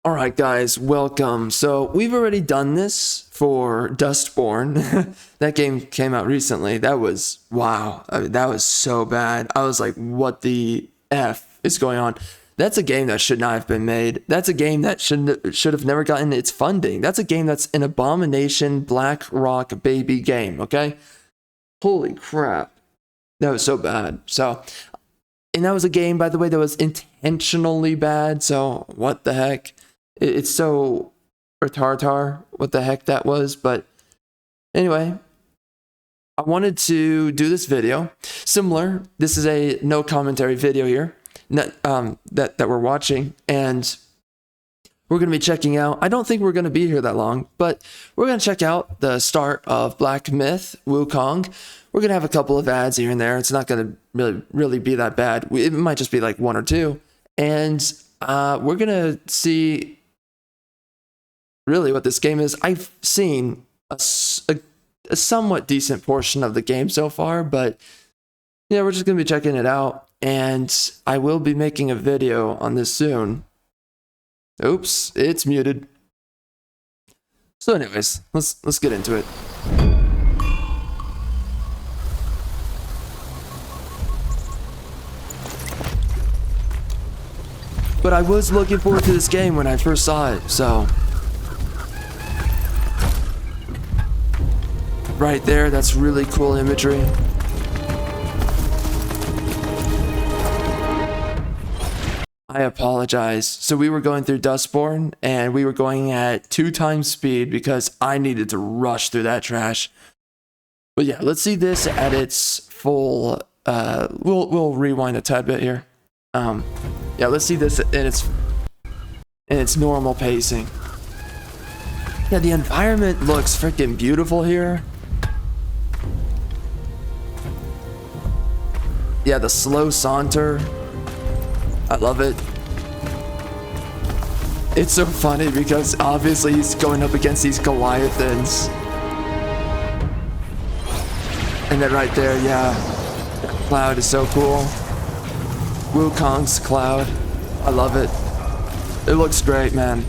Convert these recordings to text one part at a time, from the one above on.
Alright guys, welcome. So we've already done this for Dustborn. That game came out recently. That was, wow. I mean, that was so bad. I was like, what the F is going on? That's a game that should not have been made. That's a game that should have never gotten its funding. That's a game that's an abomination Black Rock baby game, okay? Holy crap. That was so bad. And that was a game, by the way, that was intentionally bad. So what the heck? It's so retardar what the heck that was. But anyway, I wanted to do this video similar. This is a no commentary video here that we're watching, and we're going to be checking out. I don't think we're going to be here that long, but we're going to check out the start of Black Myth Wukong. We're going to have a couple of ads here and there. It's not going to really be that bad. It might just be like one or two, and we're going to see really what this game is. I've seen a somewhat decent portion of the game so far, but yeah, we're just going to be checking it out, and I will be making a video on this soon. Oops, it's muted. So anyways, let's get into it. But I was looking forward to this game when I first saw it, so right there, that's really cool imagery. I apologize. So we were going through Dustborn, and we were going at 2 times speed because I needed to rush through that trash. But yeah, let's see this at its full. We'll rewind a tad bit here. Yeah, let's see this in its normal pacing. Yeah, the environment looks freaking beautiful here. Yeah, the slow saunter. I love it. It's so funny because obviously he's going up against these Goliathans. And then right there, yeah, that cloud is so cool. Wukong's cloud. I love it. It looks great, man.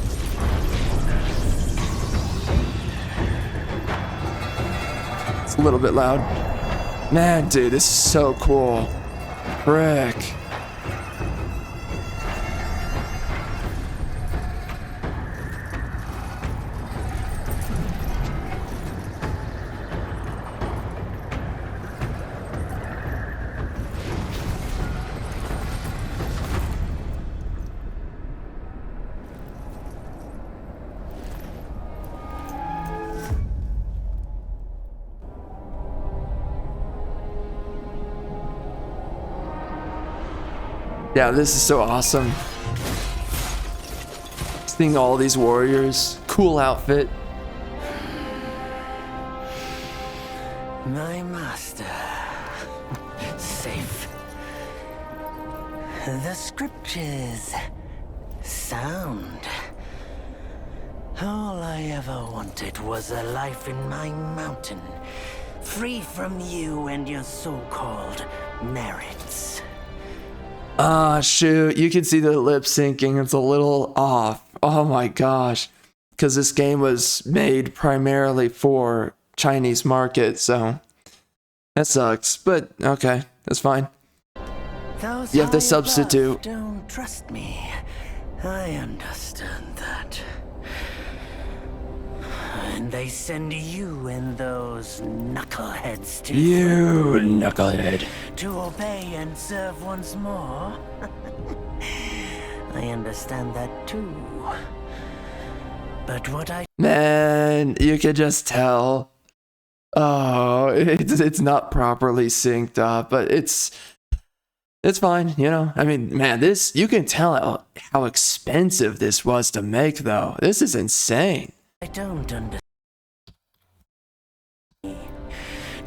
It's a little bit loud. Man, dude, this is so cool. Frick. Yeah, this is so awesome. Seeing all these warriors. Cool outfit. My master. Safe. The scriptures. Sound. All I ever wanted was a life in my mountain. Free from you and your so-called merits. Ah, shoot. You can see the lip syncing. It's a little off. Oh my gosh. Because this game was made primarily for Chinese market, so that sucks. But okay, that's fine. Those You have to high substitute. above don't trust me. I understand that. And they send you and those knuckleheads to You knucklehead. to obey and serve once more. I understand that too. But what I Man, you could just tell. Oh, it's not properly synced up, but it's fine, you know. I mean, man, this, you can tell how expensive this was to make, though. This is insane. don't understand.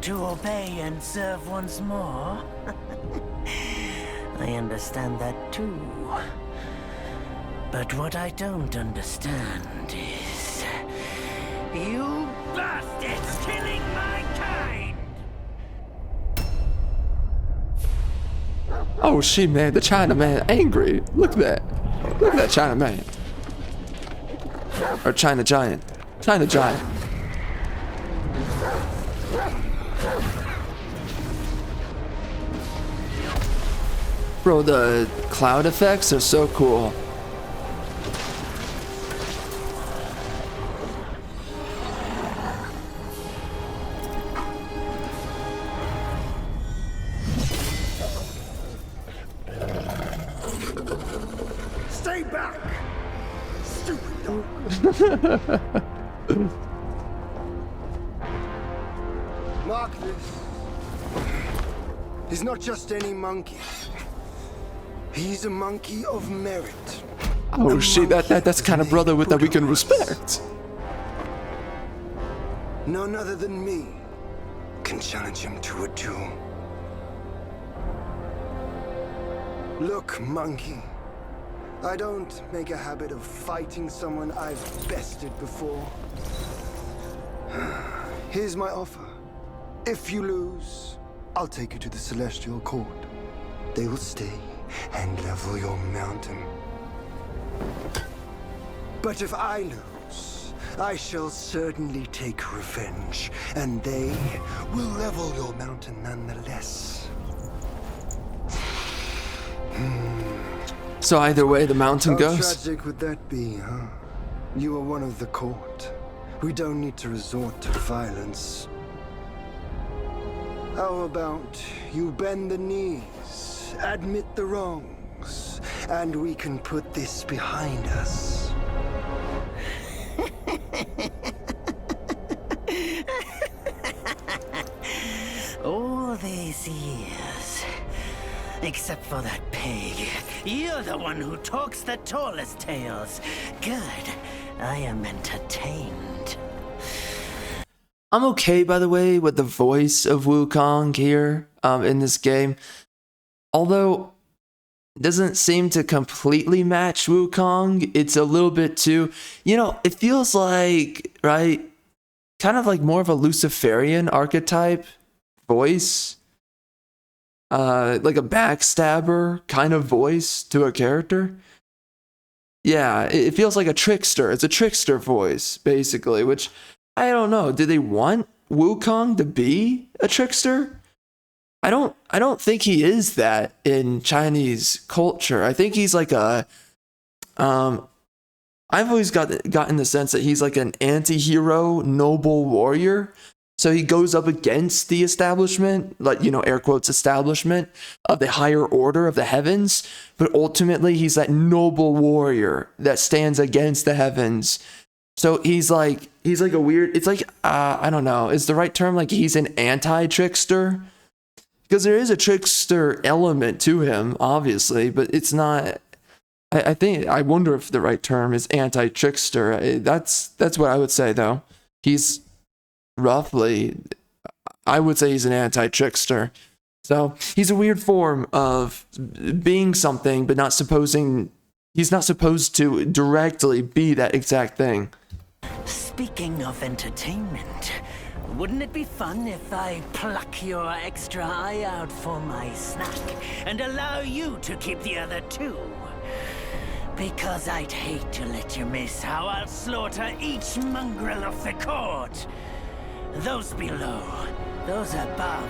To obey and serve once more. I understand that too. But what I don't understand is you bastards killing my kind. Oh, she made the Chinaman angry. Look at that. Look at that Chinaman. Or China Giant. China Giant. Bro, the cloud effects are so cool. Stay back! Stupid dog. Mark this. He's not just any monkey. He's a monkey of merit. Oh shit, that's kind of brotherhood that we can respect. None other than me can challenge him to a duel. Look, monkey. I don't make a habit of fighting someone I've bested before. Here's my offer. If you lose, I'll take you to the Celestial Court. They will stay and level your mountain. But if I lose, I shall certainly take revenge, and they will level your mountain nonetheless. So either way, the mountain How goes. tragic would that be, huh? You are one of the court. We don't need to resort to violence. How about you bend the knees, admit the wrongs, and we can put this behind us. All these years, except for that pig, you're the one who talks the tallest tales. Good, I am entertained. I'm okay, by the way, with the voice of Wukong here in this game. Although it doesn't seem to completely match Wukong, it's a little bit too, it feels like, right, kind of like more of a Luciferian archetype voice. Like a backstabber kind of voice to a character. Yeah, it feels like a trickster. It's a trickster voice, basically, which I don't know. Do they want Wukong to be a trickster? I don't think he is that in Chinese culture. I think he's like a I've always gotten the sense that he's like an anti-hero, noble warrior. So he goes up against the establishment, like, air quotes establishment of the higher order of the heavens. But ultimately, he's that noble warrior that stands against the heavens. So he's like a weird, it's like, I don't know, is the right term like he's an anti-trickster? Because there is a trickster element to him, obviously, but it's not, I wonder if the right term is anti-trickster. That's what I would say, though. He's roughly, I would say he's an anti-trickster. So he's a weird form of being something, but he's not supposed to directly be that exact thing. Speaking of entertainment, wouldn't it be fun if I pluck your extra eye out for my snack and allow you to keep the other two? Because I'd hate to let you miss how I'll slaughter each mongrel of the court. Those below, those above,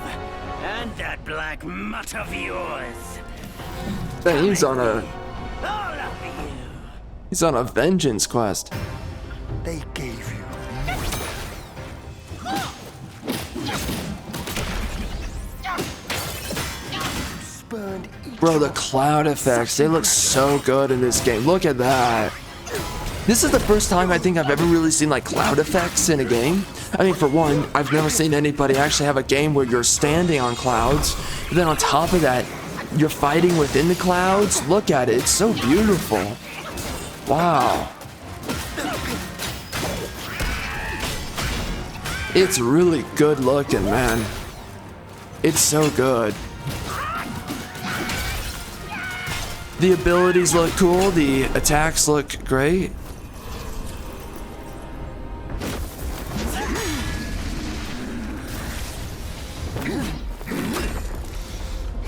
and that black mutt of yours. But he's on All of you. He's on a vengeance quest. They gave you. Spurned each Bro, the cloud effects, they look so good in this game. Look at that. This is the first time I think I've ever really seen like cloud effects in a game. I mean, for one, I've never seen anybody actually have a game where you're standing on clouds. But then on top of that, you're fighting within the clouds. Look at it, it's so beautiful. Wow. It's really good looking, man. It's so good. The abilities look cool, the attacks look great.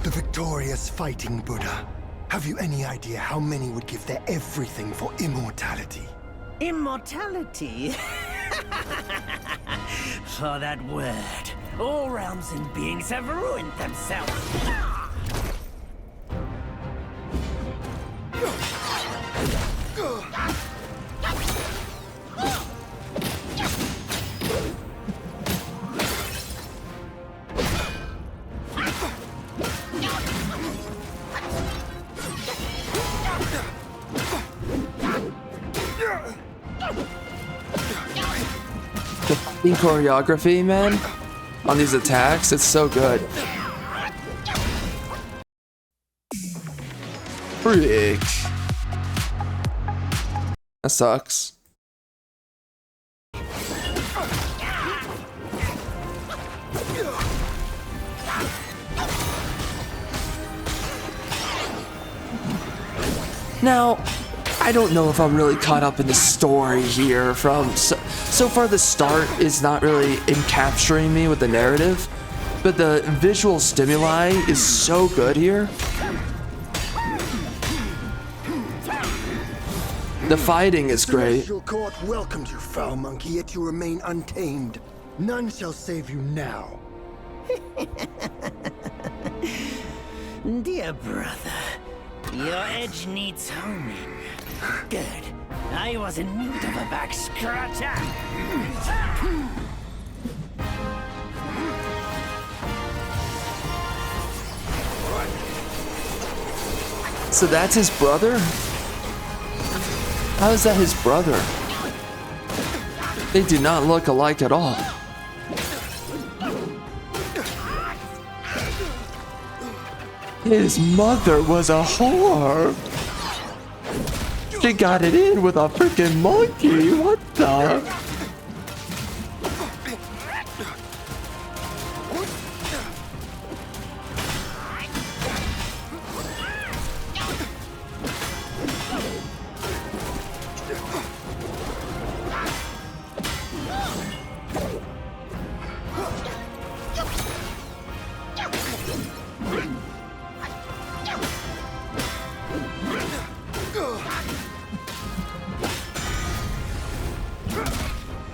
The victorious fighting Buddha. Have you any idea how many would give their everything for immortality? Immortality. For that word, all realms and beings have ruined themselves. The fucking choreography, man, on these attacks, it's so good. Frick. That sucks. Now, I don't know if I'm really caught up in the story here. So far the start is not really capturing me with the narrative, but the visual stimuli is so good here. The fighting is great. Celestial court welcomed you, foul monkey, yet you remain untamed. None shall save you now. Dear brother, your edge needs honing. Good. I was in need of a back scratcher. So that's his brother? How is that his brother? They do not look alike at all. His mother was a whore. She got it in with a freaking monkey. What the?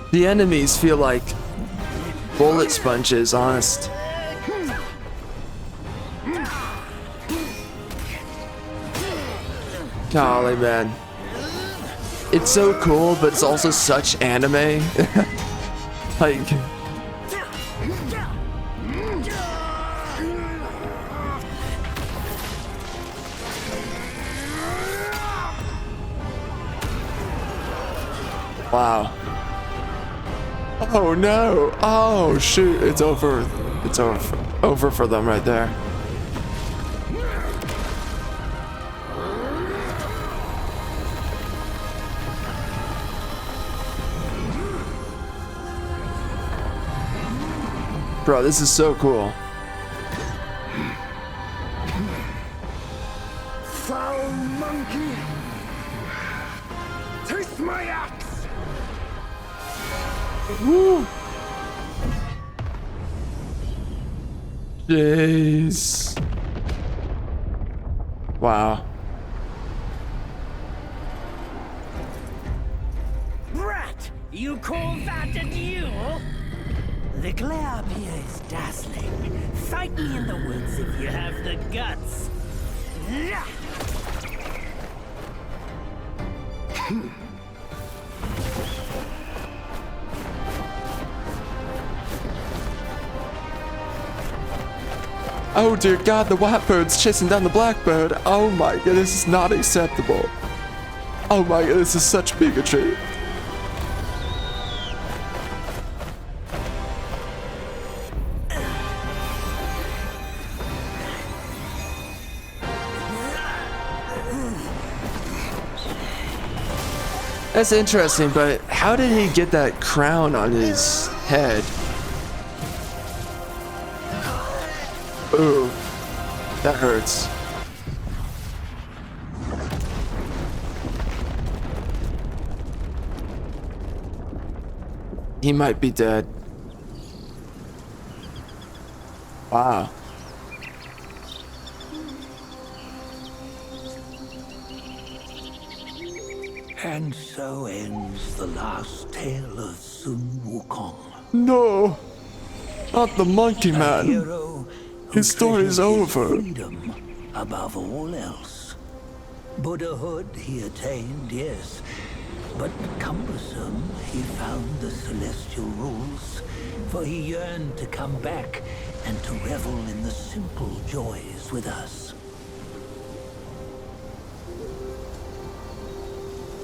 The enemies feel like bullet sponges, honest. Golly, man. It's so cool, but it's also such anime. Like... Wow. Oh no! Oh shoot! It's over. It's over for them right there. Bro, this is so cool. Foul monkey! Taste my axe! Woo. Jeez. Wow. Rat! You call that a duel? The glare up here is dazzling. Fight me in the woods if you have the guts. Oh dear God, the white bird's chasing down the blackbird. Oh my God, this is not acceptable. Oh my God, this is such bigotry. That's interesting, but how did he get that crown on his head? Ooh, that hurts. He might be dead. Wow. And so ends the last tale of Sun Wukong. No, not the monkey A man. hero who His story's treasured his over. freedom above all else. Buddhahood he attained, yes, but cumbersome he found the celestial rules, for he yearned to come back and to revel in the simple joys with us.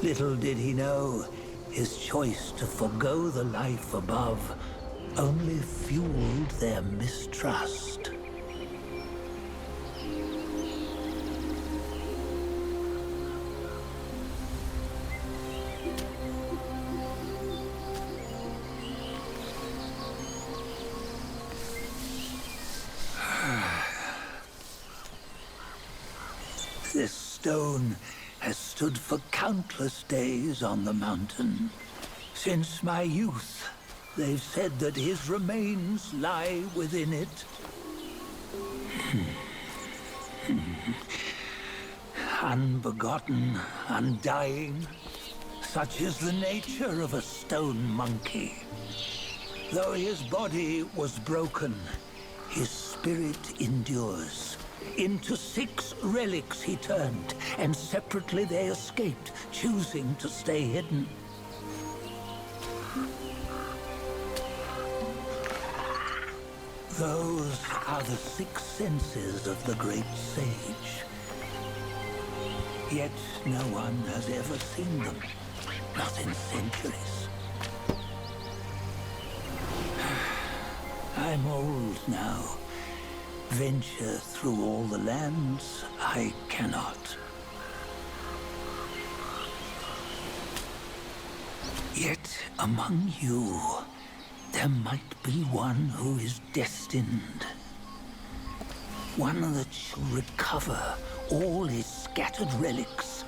Little did he know, his choice to forgo the life above only fueled their mistrust. This stone has stood for countless days on the mountain. Since my youth, they've said that his remains lie within it. Unbegotten, undying, such is the nature of a stone monkey. Though his body was broken, his spirit endures. Into 6 relics he turned, and separately they escaped, choosing to stay hidden. Those are the 6 senses of the great sage. Yet no one has ever seen them, not in centuries. I'm old now. Venture through all the lands I cannot. Yet among you, there might be one who is destined. One that shall recover all his scattered relics.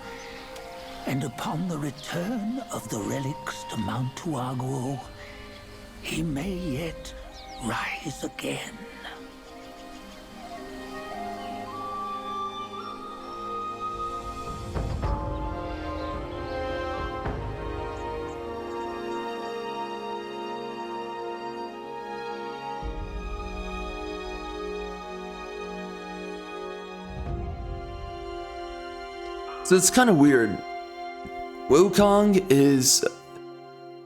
And upon the return of the relics to Mount Tuaguo, he may yet rise again. So it's kind of weird. Wukong is...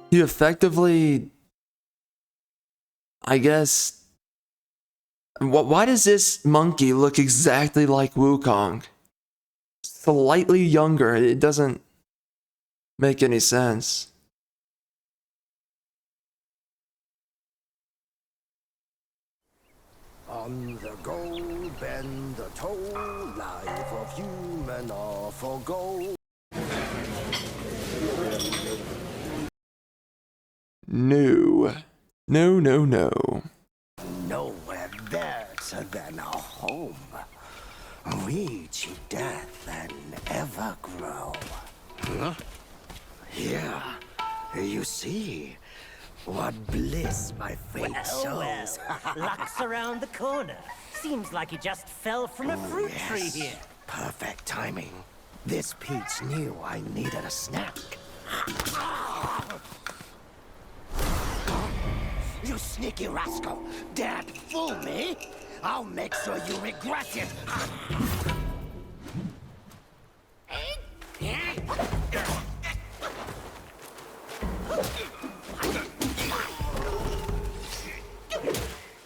he effectively... I guess... why does this monkey look exactly like Wukong? Slightly younger. It doesn't make any sense. On the go, bend the toe, life of human or forgo. No. No, no, no. Nowhere better than a home. Reach death and ever grow. Huh? Here, you see. What bliss my fate shows. Luck's around the corner. Seems like he just fell from a fruit tree here. Perfect timing. This peach knew I needed a snack. You sneaky rascal! Dare to fool me? I'll make sure you regret it!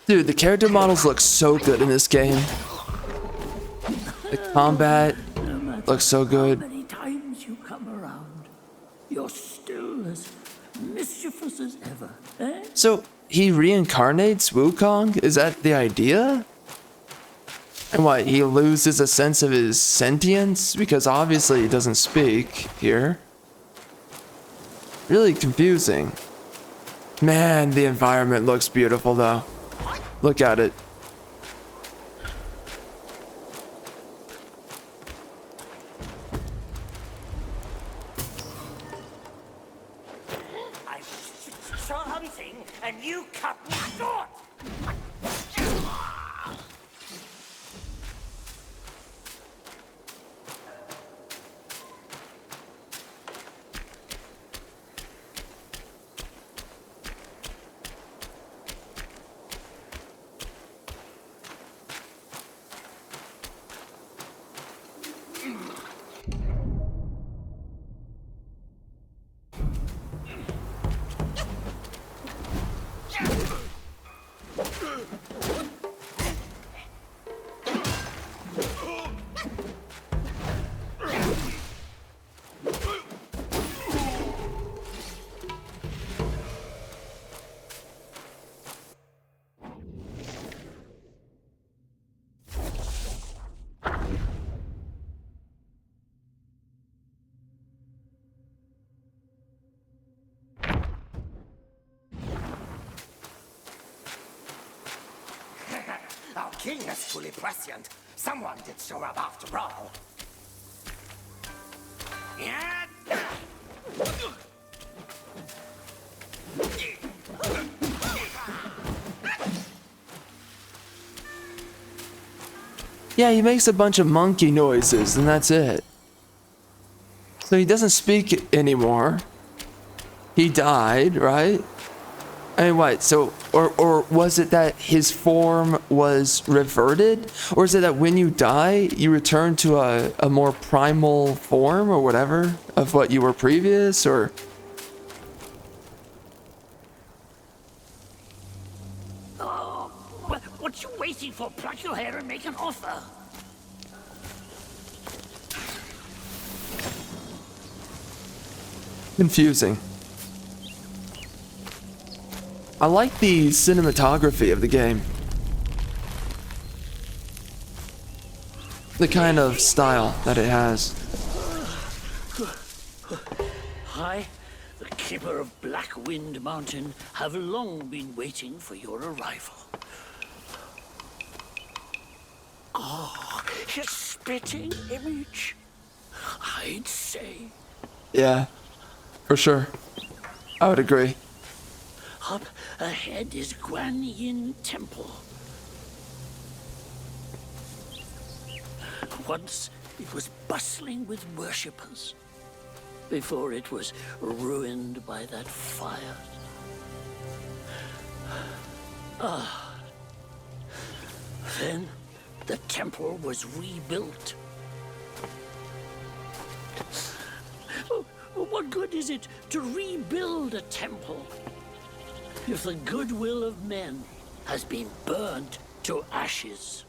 Dude, the character models look so good in this game. The combat looks so good. How many times you come around, you're still as mischievous as ever, eh? So, he reincarnates Wukong? Is that the idea? And what, he loses a sense of his sentience? Because obviously he doesn't speak here. Really confusing. Man, the environment looks beautiful though. Look at it. I saw hunting, and you cut me short! king is truly prescient. Someone did show up after all. Yeah. Yeah, he makes a bunch of monkey noises and that's it. So he doesn't speak anymore. He died, right? I mean, what? So, or was it that his form was reverted? Or is it that when you die, you return to a more primal form or whatever of what you were previous, or? What you waiting for? Pluck your hair and make an offer. Confusing. I like the cinematography of the game. The kind of style that it has. I, the keeper of Black Wind Mountain, have long been waiting for your arrival. Ah, his spitting image, I'd say. Yeah, for sure. I would agree. Up ahead is Guan Yin Temple. Once it was bustling with worshippers, before it was ruined by that fire. Then the temple was rebuilt. What good is it to rebuild a temple if the goodwill of men has been burned to ashes?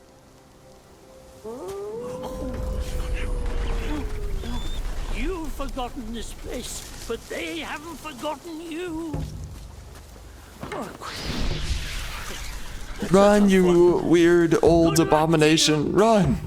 You've forgotten this place, but they haven't forgotten you. Run, you weird old abomination, run!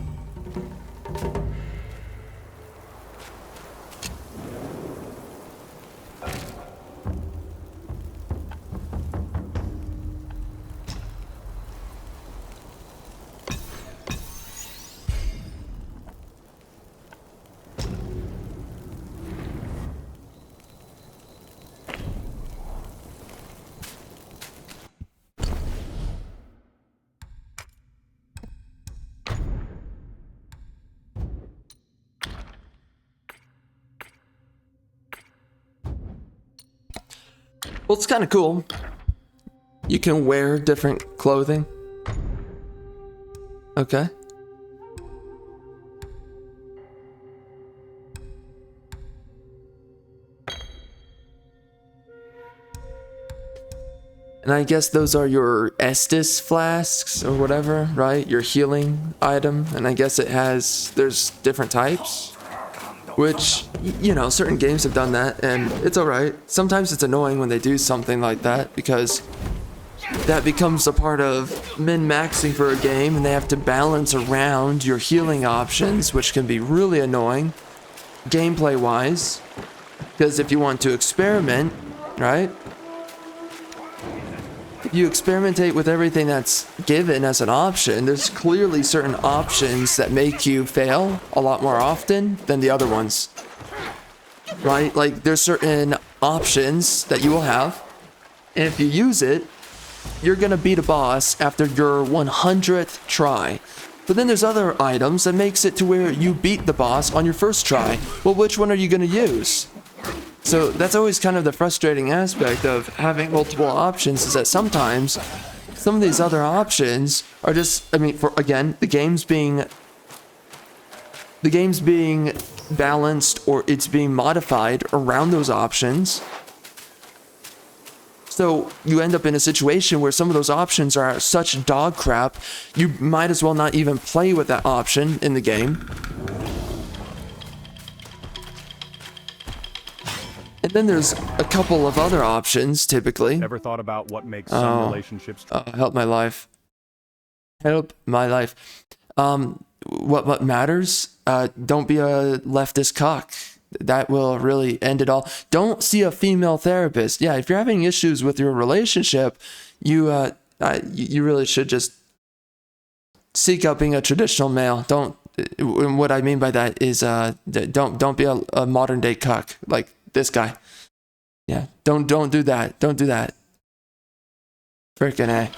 Well, it's kind of cool. You can wear different clothing. Okay. And I guess those are your Estus flasks or whatever, right? Your healing item. And I guess there's different types. Which, you know, certain games have done that, and it's alright. Sometimes it's annoying when they do something like that, because that becomes a part of min-maxing for a game, and they have to balance around your healing options, which can be really annoying, gameplay-wise. Because if you want to experiment, right? If you experimentate with everything that's given as an option, there's clearly certain options that make you fail a lot more often than the other ones. Right? Like, there's certain options that you will have, and if you use it, you're gonna beat a boss after your 100th try. But then there's other items that makes it to where you beat the boss on your first try. Well, which one are you gonna use? So that's always kind of the frustrating aspect of having multiple options, is that sometimes some of these other options are just, I mean, for again, the game's being balanced, or it's being modified around those options. So you end up in a situation where some of those options are such dog crap, you might as well not even play with that option in the game. And then there's a couple of other options, typically. Ever thought about what makes some relationships? Help my life. Help my life. What matters? Don't be a leftist cock. That will really end it all. Don't see a female therapist. Yeah, if you're having issues with your relationship, you really should just seek out being a traditional male. Don't. What I mean by that is, don't be a modern day cuck like this guy. Yeah, don't do that. Don't do that. Frickin' A.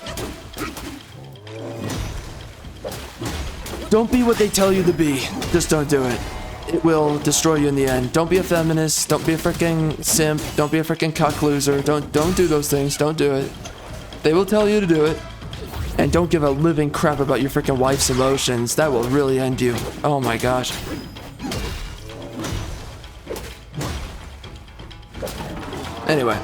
Don't be what they tell you to be. Just don't do it. It will destroy you in the end. Don't be a feminist. Don't be a frickin' simp. Don't be a frickin' cuck loser. Don't do those things. Don't do it. They will tell you to do it. And don't give a living crap about your frickin' wife's emotions. That will really end you. Oh my gosh. Anyway.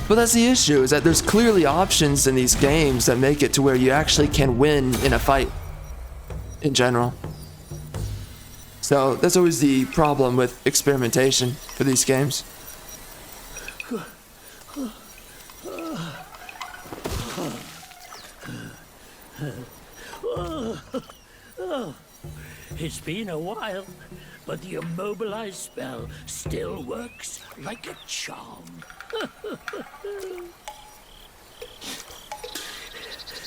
But that's the issue, is that there's clearly options in these games that make it to where you actually can win in a fight. In general. So that's always the problem with experimentation for these games. It's been a while, but the immobilized spell still works like a charm.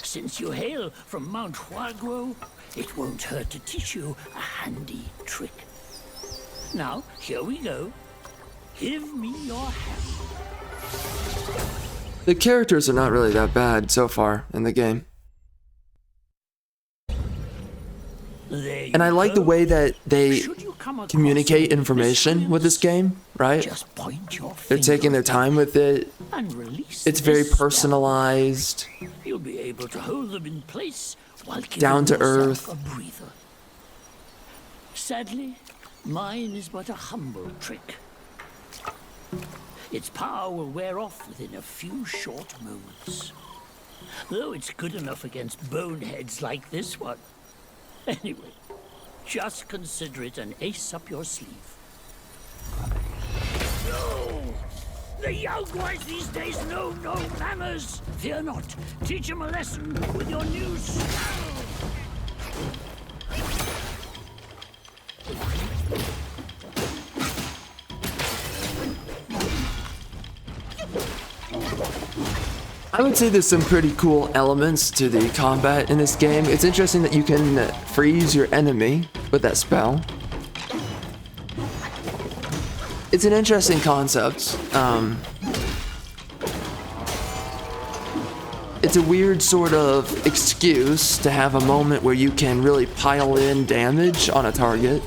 Since you hail from Mount Huaguo, it won't hurt to teach you a handy trick. Now, here we go. Give me your hand. The characters are not really that bad so far in the game. And I like the way that they communicate information with this game, right? They're taking their time with it. It's very personalized. You'll be able to hold them in place while down to earth. A breather. Sadly, mine is but a humble trick. Its power will wear off within a few short moments. Though it's good enough against boneheads like this one. Anyway, just consider it an ace up your sleeve. No! The young boys these days know no manners! Fear not. Teach them a lesson with your new spell! I would say there's some pretty cool elements to the combat in this game. It's interesting that you can freeze your enemy with that spell. It's an interesting concept. It's a weird sort of excuse to have a moment where you can really pile in damage on a target.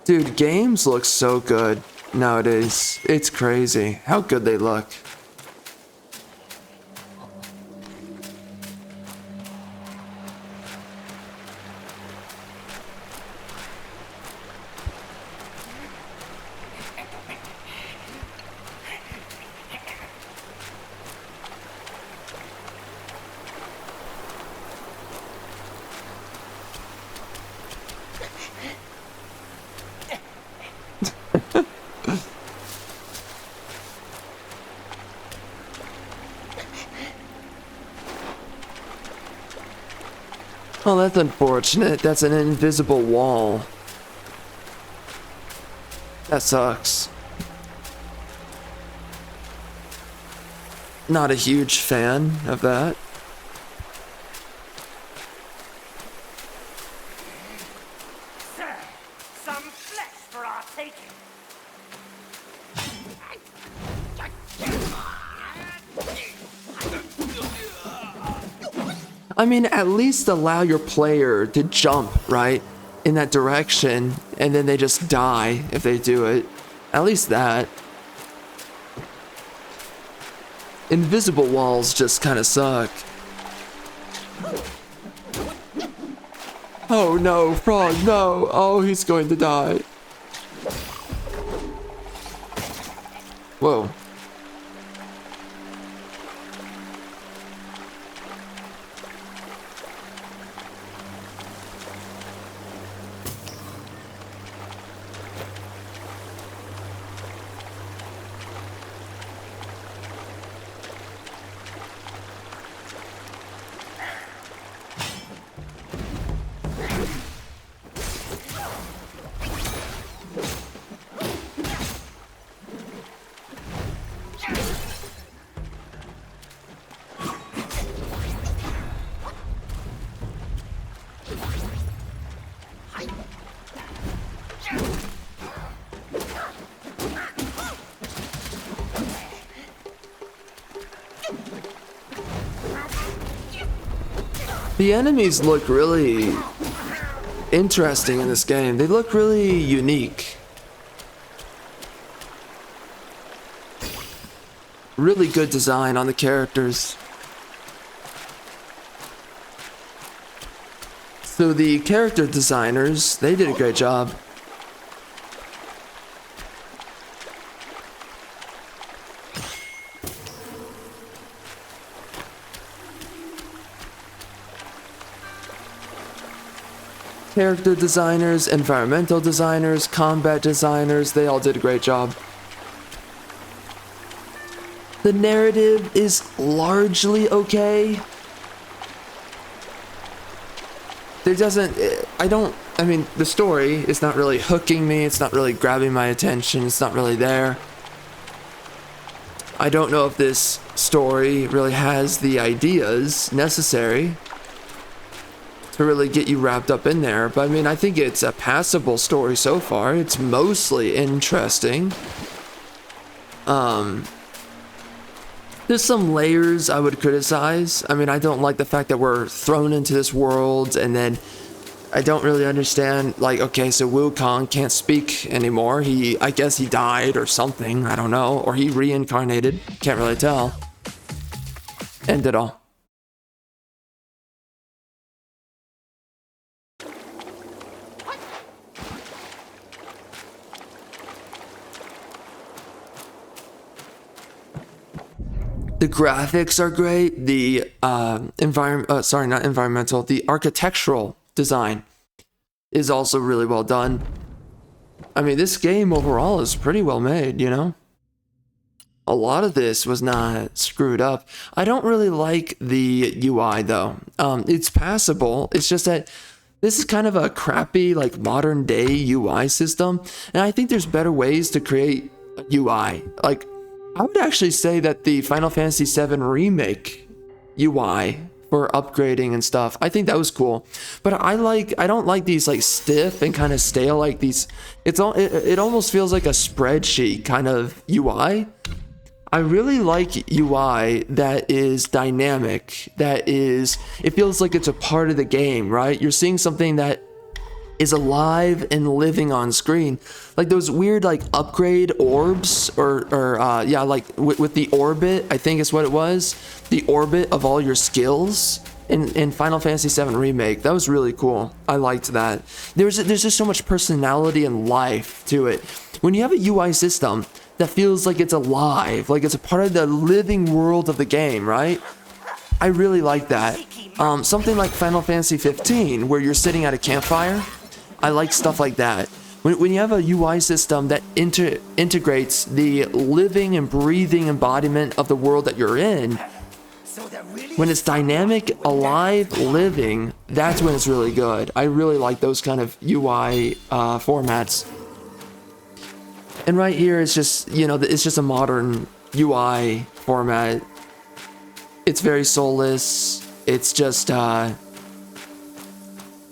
Dude, games look so good nowadays. It's crazy how good they look. Oh, that's unfortunate. That's an invisible wall. That sucks. Not a huge fan of that. Sir, some flesh for our taking. I mean, at least allow your player to jump, right, in that direction, and then they just die if they do it. At least that. Invisible walls just kind of suck. Oh no, Frog, no! Oh, he's going to die. Whoa. The enemies look really interesting in this game. They look really unique. Really good design on the characters. So the character designers, they did a great job. Character designers, environmental designers, combat designers, they all did a great job. The narrative is largely okay. There doesn't, I mean, the story is not really hooking me, it's not really grabbing my attention, it's not really there. I don't know if this story really has the ideas necessary to really get you wrapped up in there, but I mean, I think it's a passable story so far. It's mostly interesting. There's some layers I would criticize. I mean, I don't like the fact that we're thrown into this world, and then I don't really understand, like, okay, so Wukong can't speak anymore. I guess he died or something, I don't know, or he reincarnated, can't really tell. End it all. The graphics are great. The the architectural design is also really well done. I mean, this game overall is pretty well made, you know? A lot of this was not screwed up. I don't really like the UI though. It's passable. It's just that this is kind of a crappy, like, modern day UI system. And I think there's better ways to create a UI. Like, I would actually say that the Final Fantasy VII Remake UI for upgrading and stuff, I think that was cool. But I don't like these, like, stiff and kind of stale, like these, it almost feels like a spreadsheet kind of UI. I really like UI that is dynamic, it feels like it's a part of the game, right? You're seeing something that is alive and living on screen, like those weird, like, upgrade orbs, yeah, like with the orbit, I think is what it was, the orbit of all your skills in Final Fantasy VII Remake. That was really cool. I liked that. There's just so much personality and life to it. When you have a UI system that feels like it's alive, like it's a part of the living world of the game, right? I really like that. Something like Final Fantasy 15, where you're sitting at a campfire. I like stuff like that. When you have a UI system that integrates the living and breathing embodiment of the world that you're in, when it's dynamic, alive, living, that's when it's really good. I really like those kind of UI formats. And right here, it's just, you know, it's just a modern UI format. It's very soulless. It's just,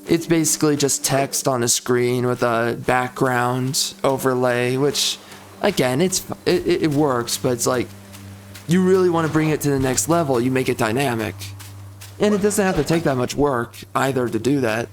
it's basically just text on a screen with a background overlay, which, again, it works, but it's like, you really want to bring it to the next level, you make it dynamic. And it doesn't have to take that much work either to do that.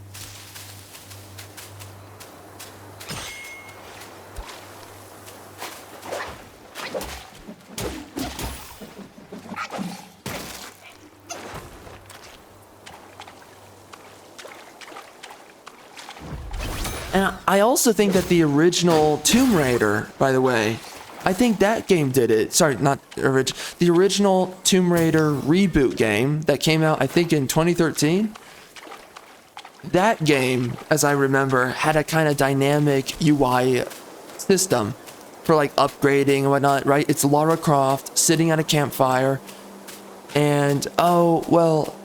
And I also think that the original Tomb Raider, by the way, I think that game did it. Sorry, not original. The original Tomb Raider reboot game that came out, I think, in 2013. That game, as I remember, had a kind of dynamic UI system for, like, upgrading and whatnot, right? It's Lara Croft sitting at a campfire. And, oh, well,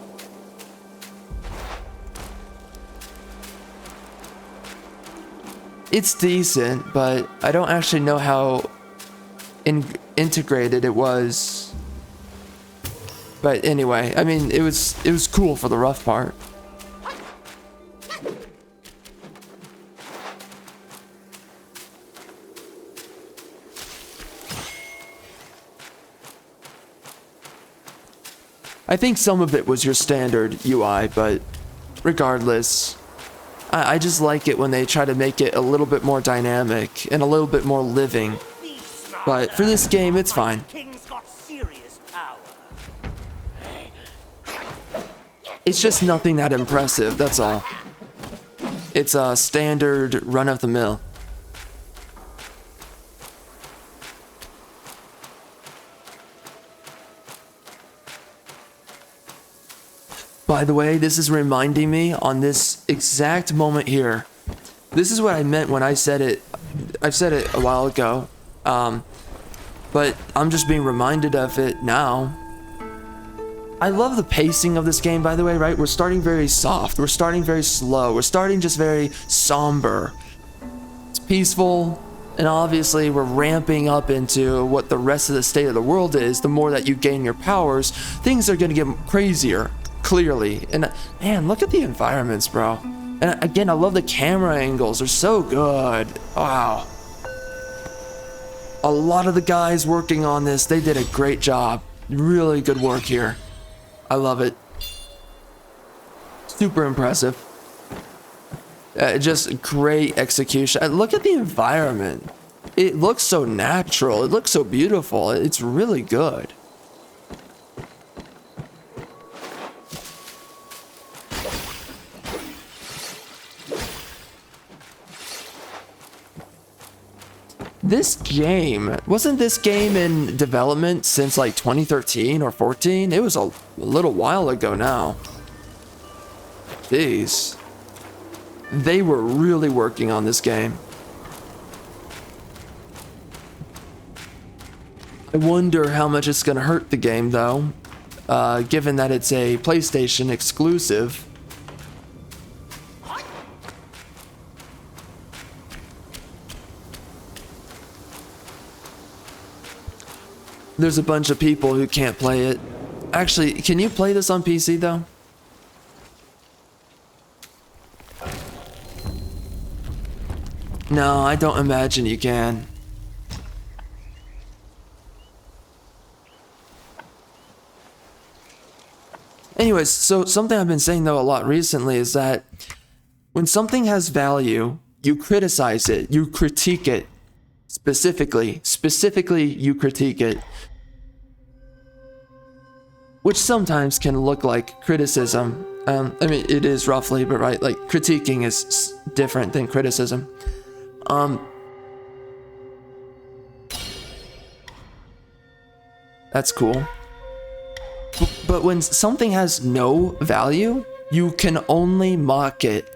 it's decent, but I don't actually know how integrated it was. But anyway, I mean, it was cool for the rough part. I think some of it was your standard UI, but regardless, I just like it when they try to make it a little bit more dynamic and a little bit more living. But for this game, it's fine. King's got serious power. It's just nothing that impressive, that's all. It's a standard run-of-the-mill. By the way, this is reminding me on this exact moment here. This is what I meant when I said it. I've said it a while ago. But I'm just being reminded of it now. I love the pacing of this game, by the way, right? We're starting very soft. We're starting very slow. We're starting just very somber. It's peaceful. And obviously, we're ramping up into what the rest of the state of the world is. The more that you gain your powers, things are going to get crazier. Clearly. And man, look at the environments, bro. And again, I love the camera angles. They're so good. Wow. A lot of the guys working on this, they did a great job. Really good work here. I love it. Super impressive. Just great execution. Look at the environment. It looks so natural. It looks so beautiful. It's really good. This game, wasn't this game in development since like 2013 or 14? It was a little while ago now. Jeez. They were really working on this game. I wonder how much it's gonna hurt the game though, given that it's a PlayStation exclusive. There's a bunch of people who can't play it. Actually, can you play this on PC though? No, I don't imagine you can. Anyways, so something I've been saying though a lot recently is that when something has value, you criticize it, you critique it. Specifically, you critique it. Which sometimes can look like criticism. I mean, it is roughly, but right, like critiquing is different than criticism. That's cool. But when something has no value, you can only mock it.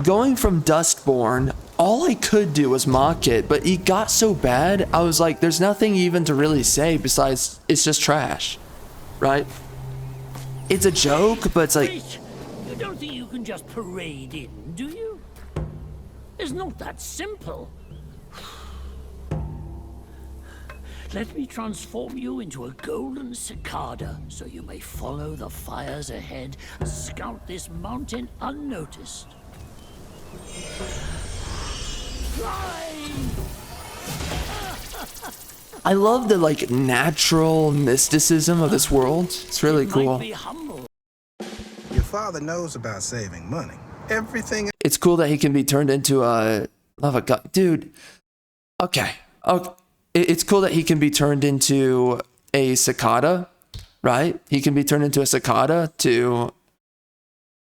Going from Dustborn, all I could do was mock it, but it got so bad, I was like, there's nothing even to really say besides it's just trash, right? It's a joke, but it's like... Wait, you don't think you can just parade in, do you? It's not that simple. Let me transform you into a golden cicada, so you may follow the fires ahead and scout this mountain unnoticed. Fly! I love the like natural mysticism of this world. It's really cool. Your father knows about saving money. Everything. It's cool that he can be turned into a god, dude. Okay. It's cool that he can be turned into a cicada, right? He can be turned into a cicada to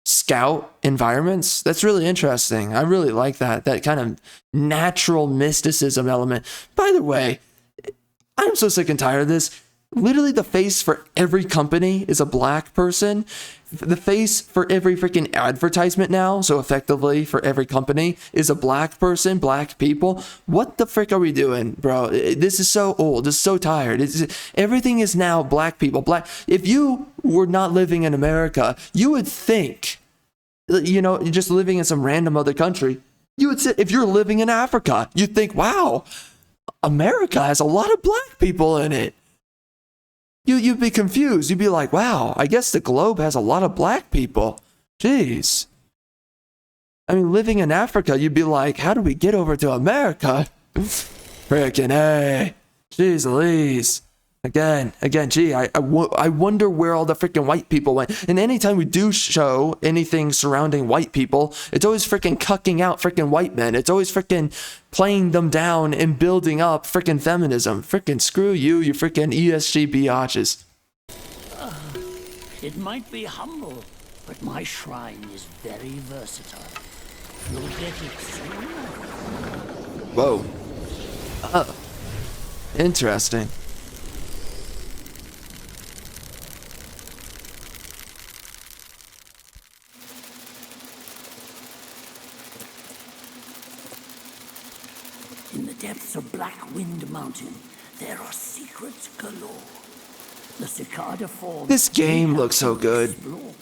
scout environments. That's really interesting. I really like that kind of natural mysticism element. By the way, I'm so sick and tired of this. Literally the face for every company is a black person. The face for every freaking advertisement now, so effectively for every company, is a black person, black people. What the frick are we doing, bro? This is so old. This is so tired. Everything is now black people. Black. If you were not living in America, you would think, you know, just living in some random other country, you would say, if you're living in Africa, you'd think, wow, America has a lot of black people in it. You'd be confused. You'd be like, wow, I guess the globe has a lot of black people. Jeez. I mean, living in Africa, you'd be like, how do we get over to America? Frickin' hey. Jeez Louise. Again, gee, I wonder where all the freaking white people went. And anytime we do show anything surrounding white people, it's always freaking cucking out freaking white men. It's always freaking playing them down and building up freaking feminism. Freaking screw you, you freaking ESG biatches. It might be humble, but my shrine is very versatile. You'll get it soon. Whoa. Oh. Interesting. In the depths of Black Wind Mountain, there are secrets galore. The cicada form. This game looks so good. Explore,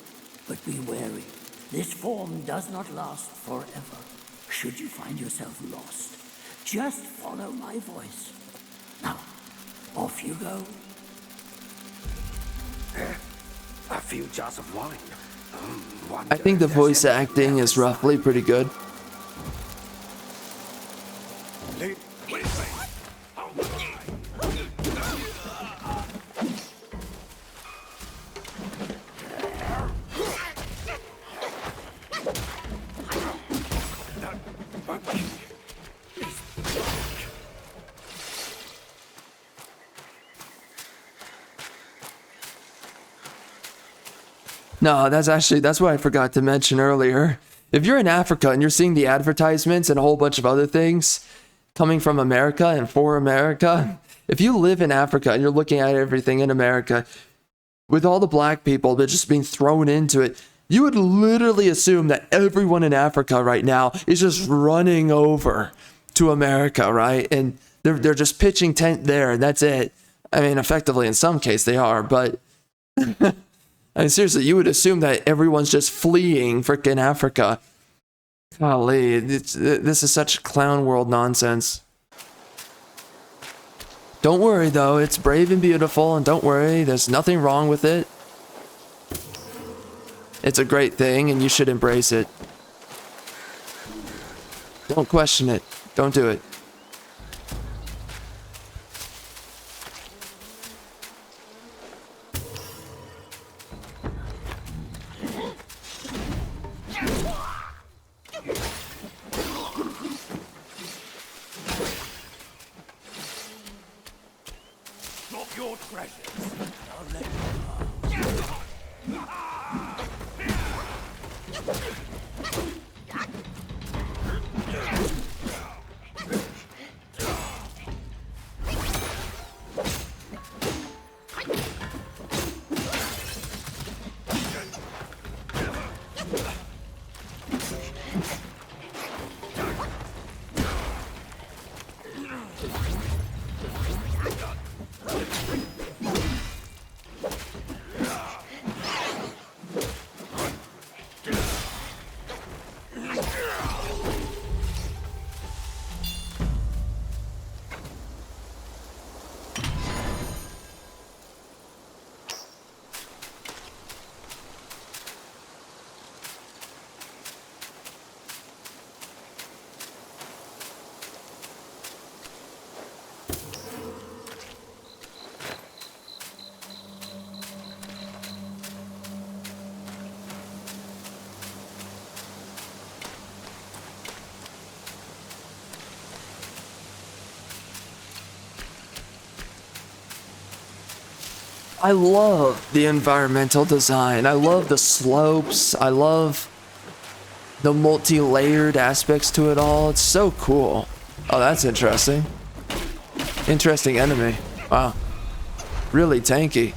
but be wary. This form does not last forever. Should you find yourself lost, just follow my voice. Now, off you go. A few jars of wine. I think the voice acting is roughly pretty good. No, that's what I forgot to mention earlier. If you're in Africa and you're seeing the advertisements and a whole bunch of other things coming from America and for America, if you live in Africa and you're looking at everything in America, with all the black people that just being thrown into it, you would literally assume that everyone in Africa right now is just running over to America, right? And they're just pitching tent there, and that's it. I mean, effectively, in some case they are, but I mean, seriously, you would assume that everyone's just fleeing frickin' Africa. Golly, this is such clown world nonsense. Don't worry, though. It's brave and beautiful, and don't worry, there's nothing wrong with it. It's a great thing, and you should embrace it. Don't question it. Don't do it. I love the environmental design. I love the slopes. I love the multi-layered aspects to it all. It's so cool. Oh, that's interesting. Interesting enemy. Wow. Really tanky.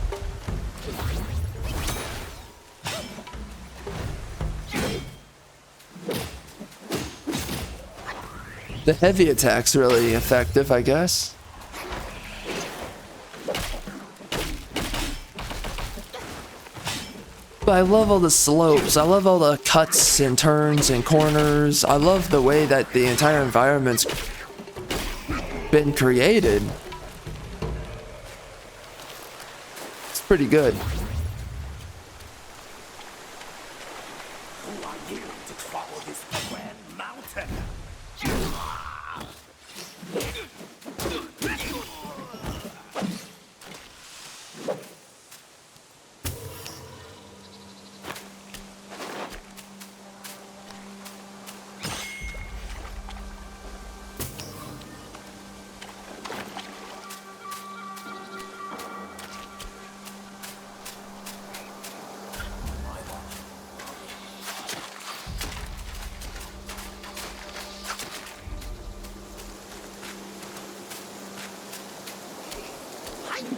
The heavy attack's really effective, I guess. But I love all the slopes. I love all the cuts and turns and corners. I love the way that the entire environment's been created. It's pretty good. Who are you to follow this grand mountain?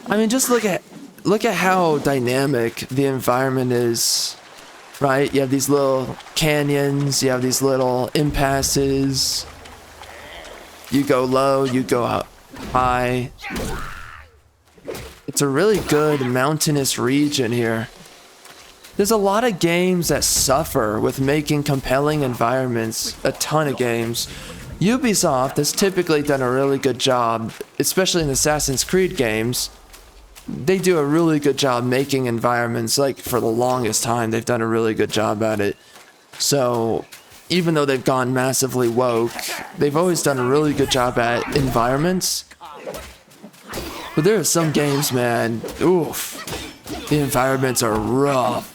I mean, just look at how dynamic the environment is, right? You have these little canyons, you have these little impasses. You go low, you go up high. It's a really good mountainous region here. There's a lot of games that suffer with making compelling environments, a ton of games. Ubisoft has typically done a really good job, especially in Assassin's Creed games. They do a really good job making environments. Like, for the longest time, they've done a really good job at it. So, even though they've gone massively woke, they've always done a really good job at environments. But there are some games, man, oof, the environments are rough.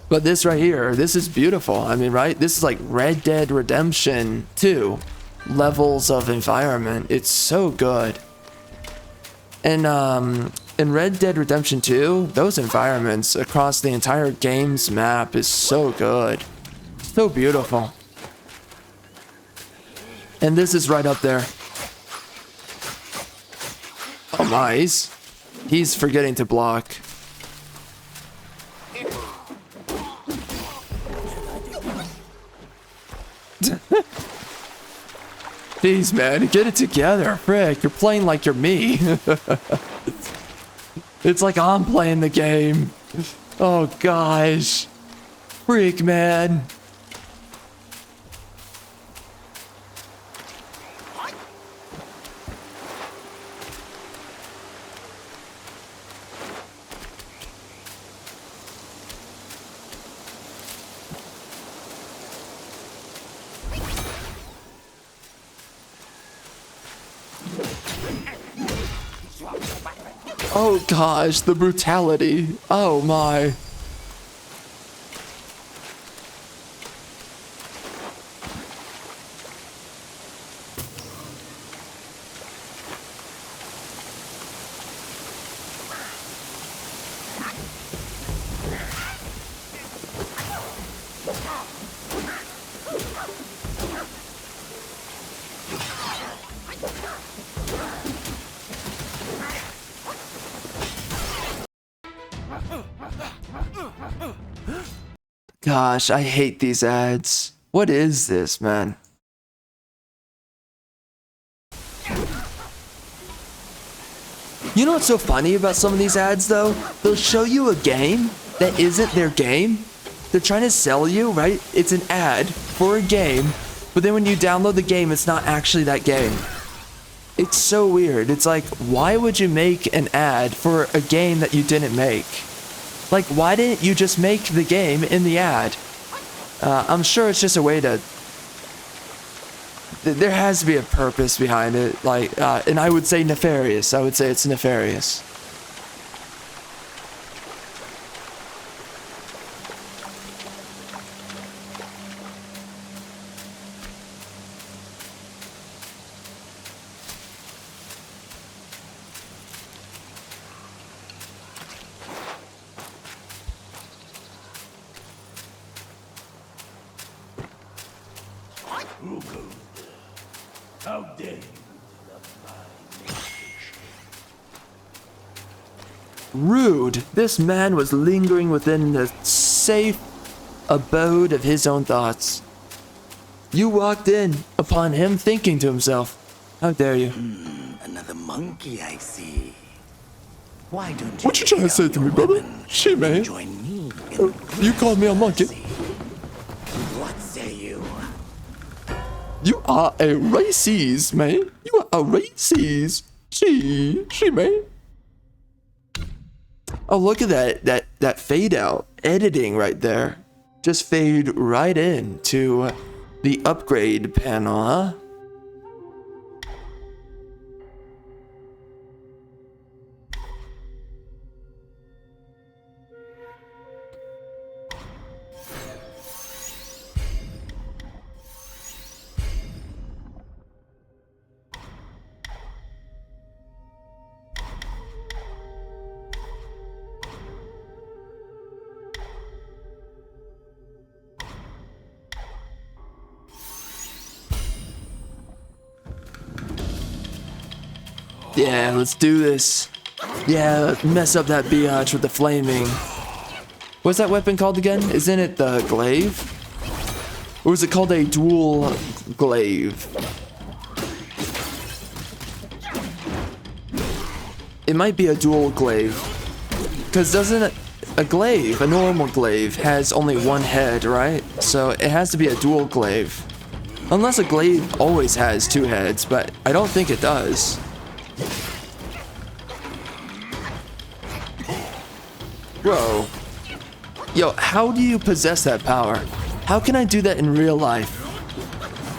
But this right here, this is beautiful. I mean, right? This is like Red Dead Redemption 2 levels of environment. It's so good. And in Red Dead Redemption 2, those environments across the entire game's map is so good. So beautiful. And this is right up there. Oh my, he's forgetting to block. Jeez, man, get it together. Frick, you're playing like you're me. It's like I'm playing the game. Oh gosh. Freak, man. Oh gosh, the brutality. Oh my. Gosh, I hate these ads. What is this, man? You know what's so funny about some of these ads, though? They'll show you a game that isn't their game. They're trying to sell you, right? It's an ad for a game, but then when you download the game, it's not actually that game. It's so weird. It's like, why would you make an ad for a game that you didn't make? Like, why didn't you just make the game in the ad? I'm sure it's just a way to... There has to be a purpose behind it, like, and I would say nefarious. I would say it's nefarious. How dare you? Rude. This man was lingering within the safe abode of his own thoughts. You walked in upon him thinking to himself, how dare you? Another monkey, I see. Why don't you? What you trying to say to me, brother? Shit, man. Join me. You called me a monkey. What say you? You are a racist, man. You are a racist. She, man. Oh, look at that fade out editing right there. Just fade right in to the upgrade panel, huh? Yeah, let's do this. Yeah, let's mess up that biatch with the flaming. What's that weapon called again? Isn't it the glaive? Or is it called a dual glaive? It might be a dual glaive. Because doesn't a glaive, a normal glaive, has only one head, right? So it has to be a dual glaive. Unless a glaive always has two heads, but I don't think it does. Whoa. Yo, how do you possess that power? How can I do that in real life?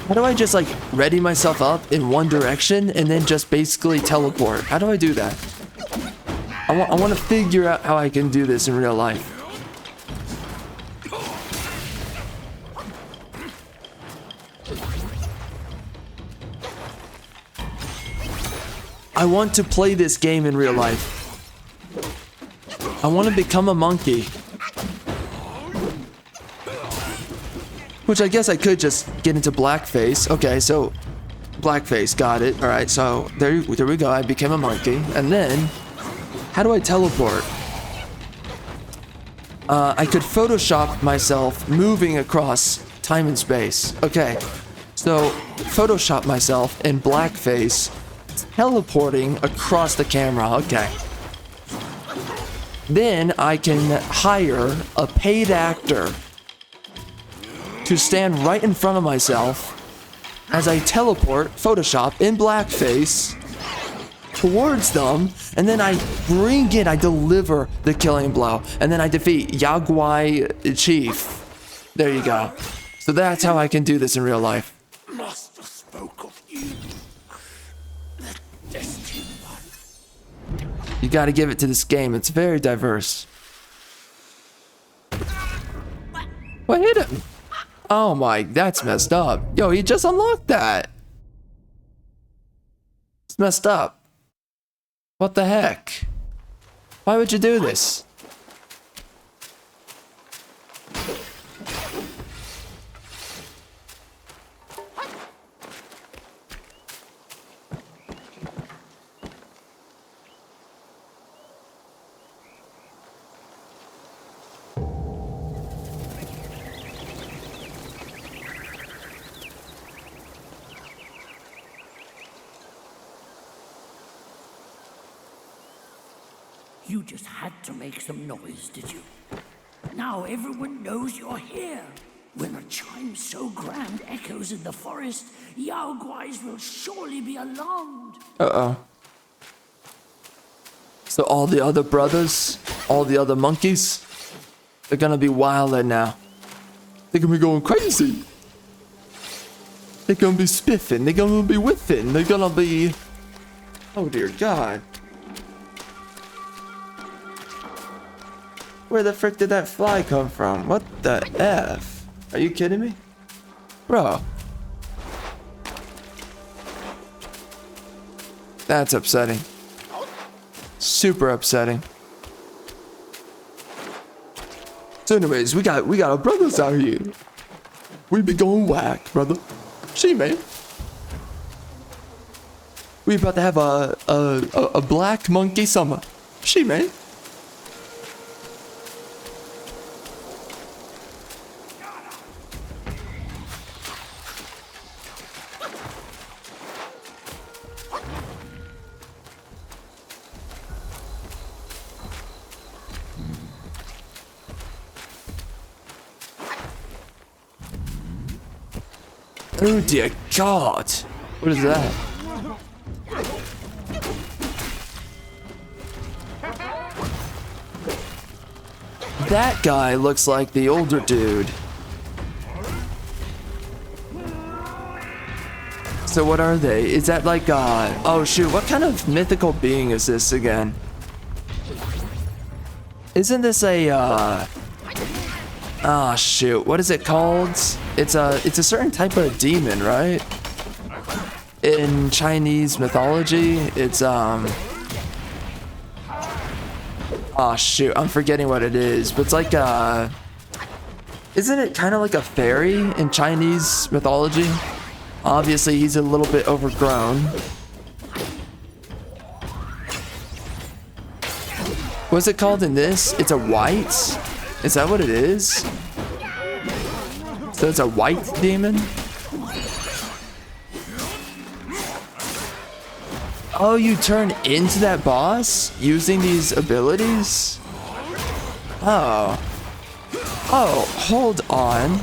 How do I just like ready myself up in one direction and then just basically teleport? How do I do that? I want to figure out how I can do this in real life. I want to play this game in real life. I want to become a monkey. Which I guess I could just get into blackface. Okay, so blackface, got it. All right, so there we go. I became a monkey, and then how do I teleport? I could Photoshop myself moving across time and space. Okay, so Photoshop myself in blackface, teleporting across the camera. Okay. Then I can hire a paid actor to stand right in front of myself as I teleport Photoshop in blackface towards them, and then I deliver the killing blow, and then I defeat Yaguai Chief. There you go. So that's how I can do this in real life. Master spoke of you, the destined one. You gotta give it to this game. It's very diverse. What hit him? Oh my, that's messed up. Yo, he just unlocked that. It's messed up. What the heck? Why would you do this? You just had to make some noise, did you? Now everyone knows you're here. When a chime so grand echoes in the forest, Yao Guais will surely be alarmed. Uh-oh. So all the other brothers, all the other monkeys, they're gonna be wildin' now. They're gonna be going crazy. They're gonna be spiffing, they're gonna be whiffing, they're gonna be... Oh dear God. Where the frick did that fly come from? What the F? Are you kidding me? Bro. That's upsetting. Super upsetting. So anyways, we got our brothers out here. We be going whack, brother. See, man. We about to have a black monkey summer. See, man. Oh dear God! What is that? That guy looks like the older dude. So what are they? Is that like oh shoot, what kind of mythical being is this again? Isn't this a oh shoot, what is it called? It's a certain type of demon, right? In Chinese mythology, it's oh shoot, I'm forgetting what it is, but it's like isn't it kind of like a fairy in Chinese mythology? Obviously, he's a little bit overgrown. What's it called in this? It's a white? Is that what it is? So it's a white demon? Oh, you turn into that boss using these abilities? Oh. Oh, hold on.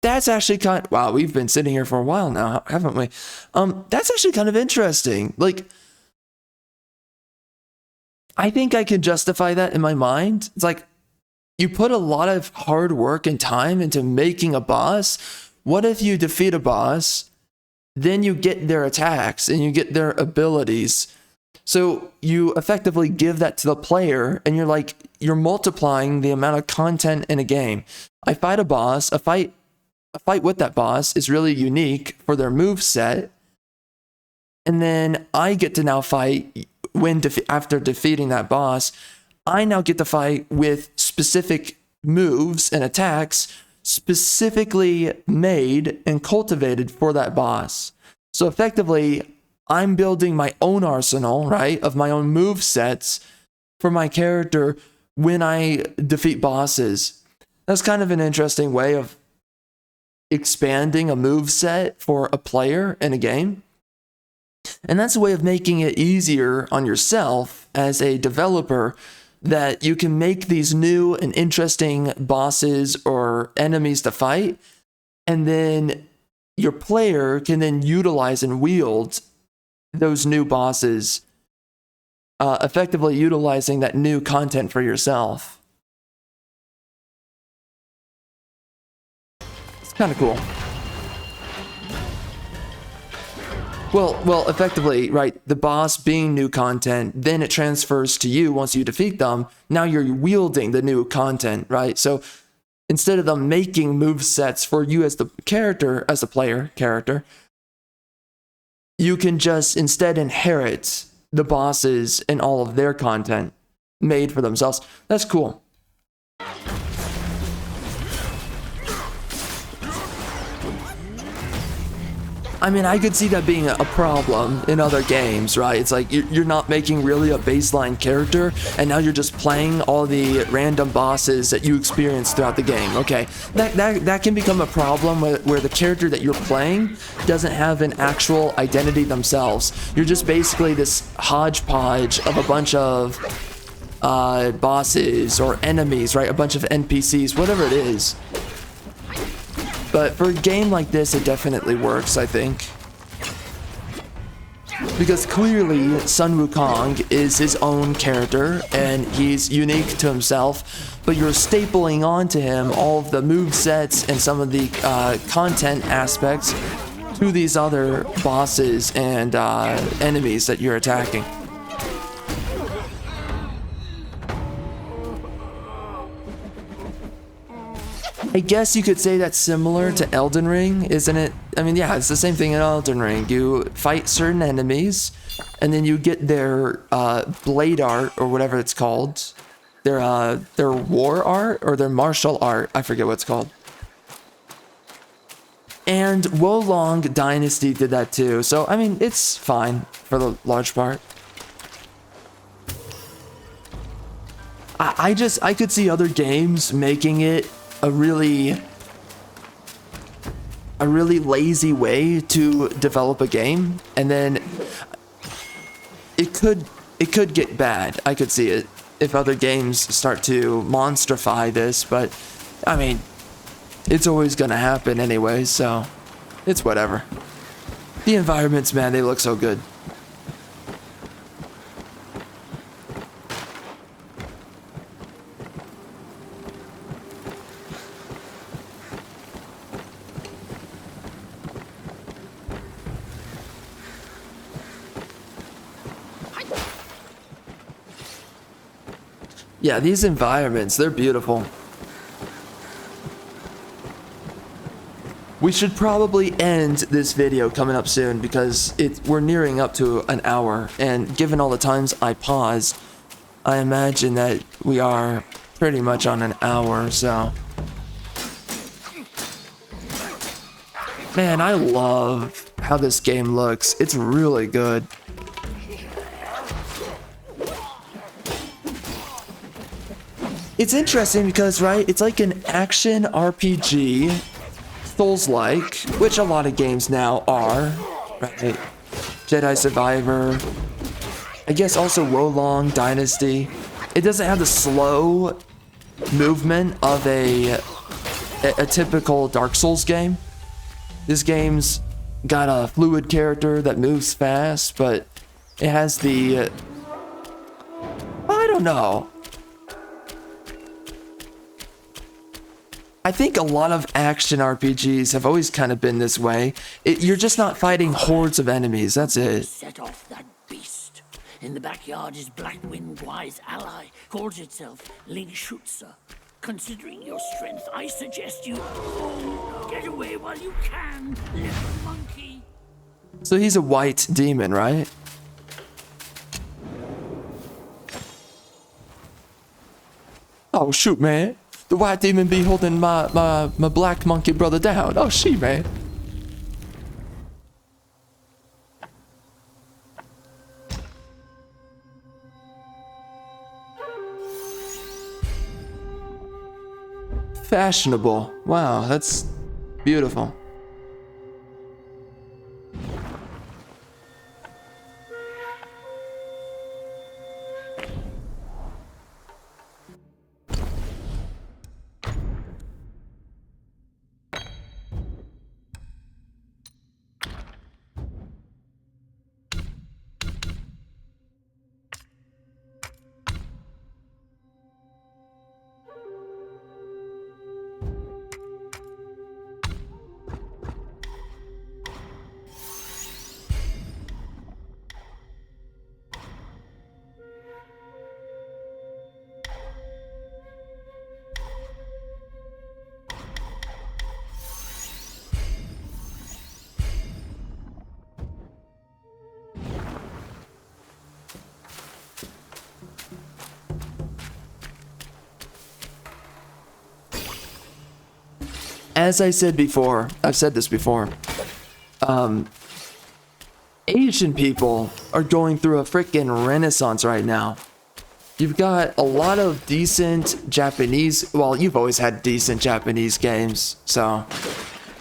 That's actually wow, we've been sitting here for a while now, haven't we? That's actually kind of interesting. Like, I think I can justify that in my mind. It's like, you put a lot of hard work and time into making a boss. What if you defeat a boss, then you get their attacks and you get their abilities? So you effectively give that to the player, and you're multiplying the amount of content in a game. I fight a boss, a fight with that boss is really unique for their move set, and then I get to now fight after defeating that boss. I now get to fight with specific moves and attacks specifically made and cultivated for that boss. So effectively, I'm building my own arsenal, right, of my own move sets for my character when I defeat bosses. That's kind of an interesting way of expanding a move set for a player in a game. And that's a way of making it easier on yourself as a developer, that you can make these new and interesting bosses or enemies to fight, and then your player can then utilize and wield those new bosses, effectively utilizing that new content for yourself. It's kind of cool. Well, effectively, right, the boss being new content, then it transfers to you once you defeat them. Now you're wielding the new content, right? So instead of them making move sets for you as the character, as the player character, you can just instead inherit the bosses and all of their content made for themselves. That's cool. I mean, I could see that being a problem in other games, right? It's like you're not making really a baseline character, and now you're just playing all the random bosses that you experience throughout the game. Okay, that can become a problem where the character that you're playing doesn't have an actual identity themselves. You're just basically this hodgepodge of a bunch of bosses or enemies, right? A bunch of NPCs, whatever it is. But for a game like this, it definitely works, I think. Because clearly, Sun Wukong is his own character, and he's unique to himself, but you're stapling onto him all of the move sets and some of the content aspects to these other bosses and enemies that you're attacking. I guess you could say that's similar to Elden Ring, isn't it? I mean, yeah, it's the same thing in Elden Ring. You fight certain enemies, and then you get their blade art, or whatever it's called. Their war art, or their martial art. I forget what it's called. And Wolong Dynasty did that too. So, I mean, it's fine for the large part. I could see other games making it a really lazy way to develop a game, and then it could get bad. I could see it if other games start to monstrify this, but I mean, it's always gonna happen anyway, so it's whatever. The environments, man, they look so good. Yeah, these environments, they're beautiful. We should probably end this video coming up soon because we're nearing up to an hour, and given all the times I paused, I imagine that we are pretty much on an hour, so. Man, I love how this game looks. It's really good. it's interesting because, right, it's like an action RPG, Souls-like, which a lot of games now are, right? Jedi Survivor, I guess also Wolong Dynasty. It doesn't have the slow movement of a typical Dark Souls game. This game's got a fluid character that moves fast, but it has the... I don't know. I think a lot of action RPGs have always kind of been this way. You're just not fighting hordes of enemies, that's it. Set off that beast. In the backyard is Blackwind Gwai's ally, calls itself Ling Shutsa. Considering your strength, I suggest you get away while you can, little monkey. So he's a white demon, right? Oh shoot, man. The white demon be holding my black monkey brother down. Oh shit, man. Fashionable. Wow, that's beautiful. As I said before, I've said this before, Asian people are going through a freaking renaissance right now. You've got a lot of decent Japanese, well, you've always had decent Japanese games, so,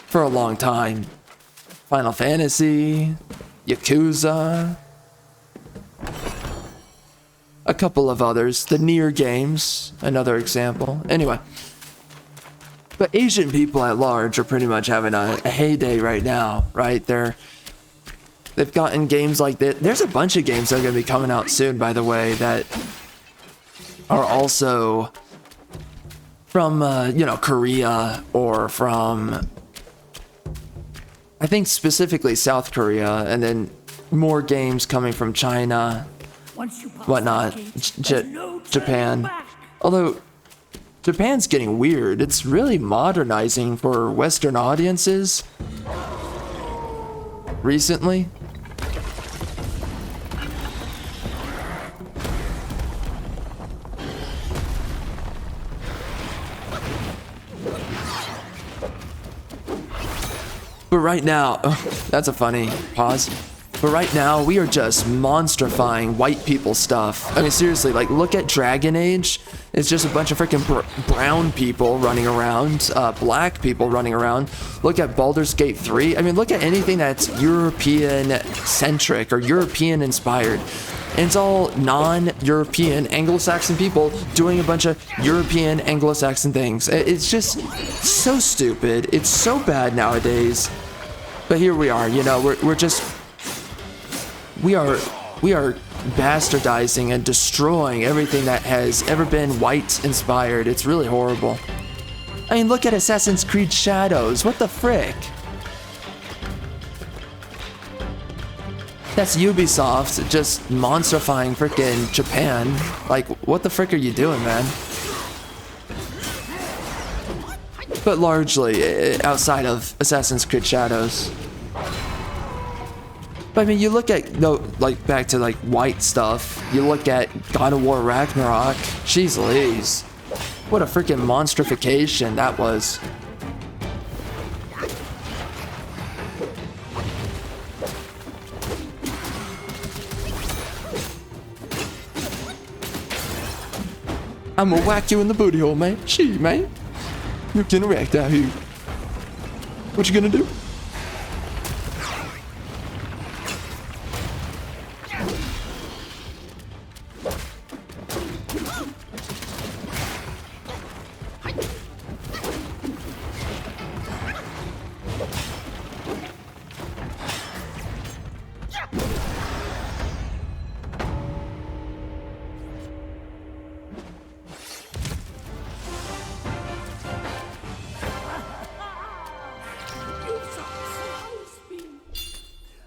for a long time. Final Fantasy, Yakuza, a couple of others, the Nier games, another example. Anyway. But Asian people at large are pretty much having a heyday right now, right? They've gotten games like that. There's a bunch of games that are going to be coming out soon, by the way, that are also from, you know, Korea or from, I think specifically South Korea, and then more games coming from China, whatnot, Japan. Although Japan's getting weird. It's really modernizing for Western audiences recently. But right now, that's a funny pause. But right now, we are just monstrifying white people stuff. I mean, seriously, like, look at Dragon Age. It's just a bunch of freaking brown people running around, black people running around. Look at Baldur's Gate 3. I mean, look at anything that's European-centric or European-inspired. And it's all non-European Anglo-Saxon people doing a bunch of European Anglo-Saxon things. It's just so stupid. It's so bad nowadays. But here we are, you know, we are bastardizing and destroying everything that has ever been white inspired. It's really horrible. I mean, look at Assassin's Creed Shadows. What the frick? That's Ubisoft just monstrifying frickin' Japan. Like, what the frick are you doing, man? But largely outside of Assassin's Creed Shadows. But I mean, you look at, no, like, back to, like, white stuff. You look at God of War Ragnarok. Jeez Louise. What a freaking monstrification that was. I'm gonna whack you in the booty hole, man. Shit, man. You're getting wrecked out here. What you gonna do?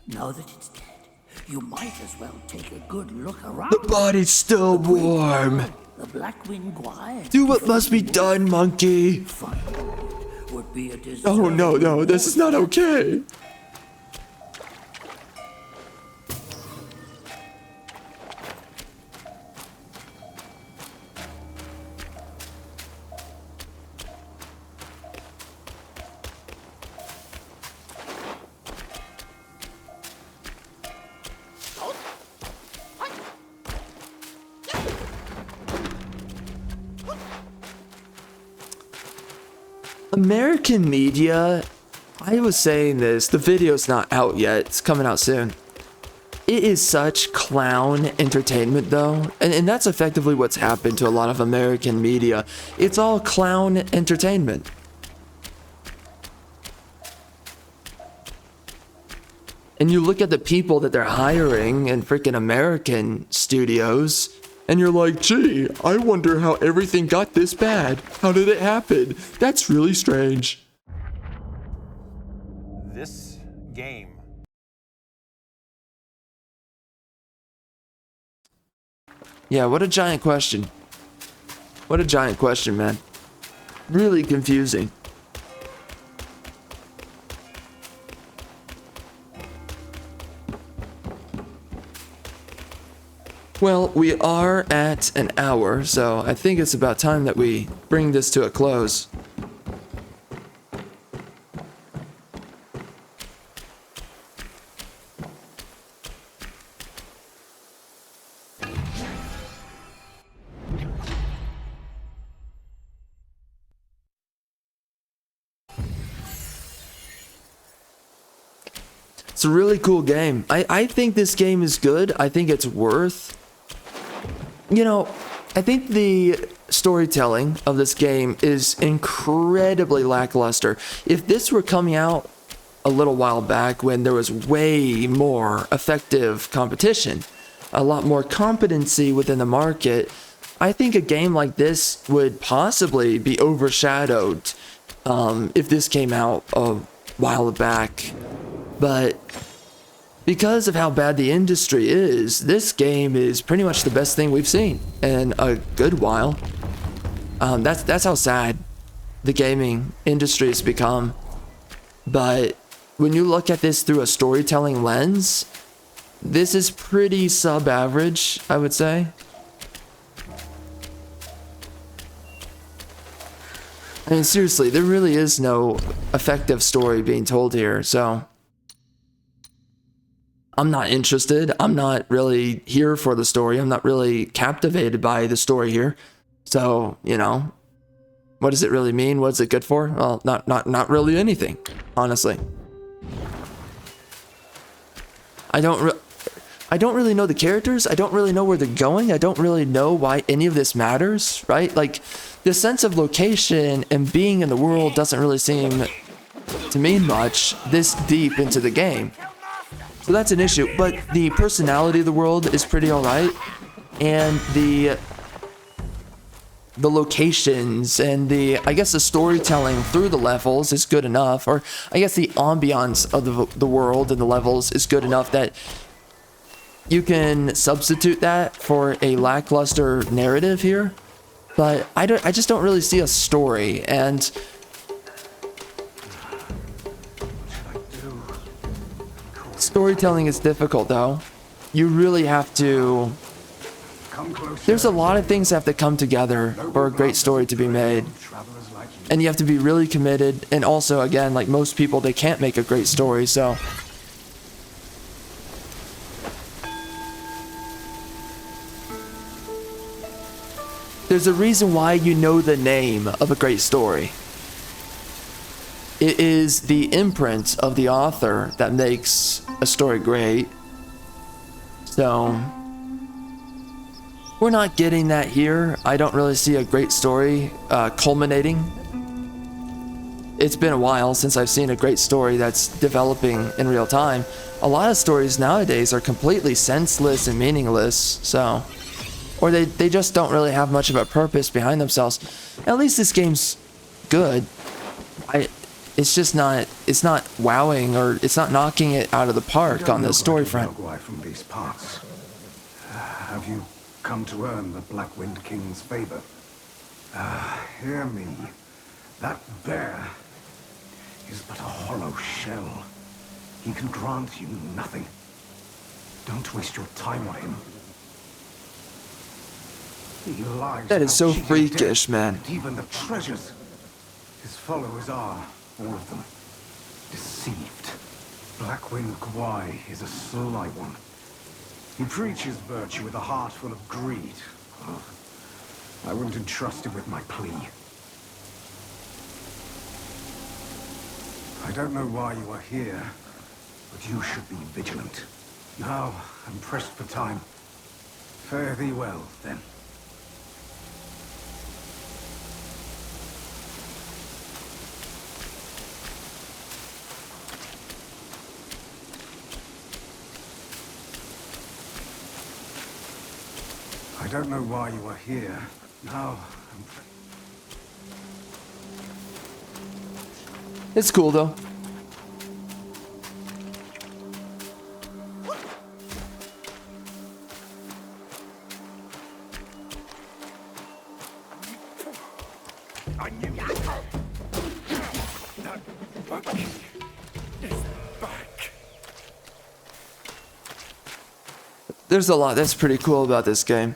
Now that it's dead, you might as well take a good look around. The body's still warm. The Blackwing Guide. Do what must be done, monkey. Would be a Oh no, no, this is not okay. American media, I was saying this, the video's not out yet, it's coming out soon. It is such clown entertainment though, and that's effectively what's happened to a lot of American media. It's all clown entertainment. And you look at the people that they're hiring in freaking American studios, and you're like, gee, I wonder how everything got this bad. How did it happen? That's really strange. This game. Yeah, what a giant question. What a giant question, man. Really confusing. Well, we are at an hour, so I think it's about time that we bring this to a close. It's a really cool game. I think this game is good. I think it's worth... You know, I think the storytelling of this game is incredibly lackluster. If this were coming out a little while back when there was way more effective competition, a lot more competency within the market, I think a game like this would possibly be overshadowed if this came out a while back. But because of how bad the industry is, this game is pretty much the best thing we've seen in a good while. That's how sad the gaming industry has become. But when you look at this through a storytelling lens, this is pretty sub-average, I would say. I mean, seriously, there really is no effective story being told here, so... I'm not interested. I'm not really here for the story. I'm not really captivated by the story here. So, you know, what does it really mean? What's it good for? Well, not really anything, honestly. I don't really know the characters. I don't really know where they're going. I don't really know why any of this matters, right? Like, the sense of location and being in the world doesn't really seem to mean much this deep into the game. So that's an issue, but the personality of the world is pretty alright, and the locations and I guess the storytelling through the levels is good enough, or I guess the ambiance of the world and the levels is good enough that you can substitute that for a lackluster narrative here, but I just don't really see a story, and storytelling is difficult though. You really have to... There's a lot of things that have to come together for a great story to be made. And you have to be really committed. And also, again, like most people, they can't make a great story, so... there's a reason why you know the name of a great story. It is the imprint of the author that makes a story great. So, we're not getting that here. I don't really see a great story culminating. It's been a while since I've seen a great story that's developing in real time. A lot of stories nowadays are completely senseless and meaningless, so... Or they just don't really have much of a purpose behind themselves. At least this game's good. It's just not... It's not wowing, or it's not knocking it out of the park on the story front. From these parts. Have you come to earn the Black Wind King's favor? Hear me. That bear is but a hollow shell. He can grant you nothing. Don't waste your time on him. He lies. That is so cheating freakish, death, man. and even the treasures. His followers are, all of them, deceived. Blackwind Gwai is a sly one. He preaches virtue with a heart full of greed. I wouldn't entrust him with my plea. I don't know why you are here, but you should be vigilant. Now, I'm pressed for time. Fare thee well, then. I don't know why you are here. Now, It's cool, though. I knew it. That buck is back. There's a lot that's pretty cool about this game.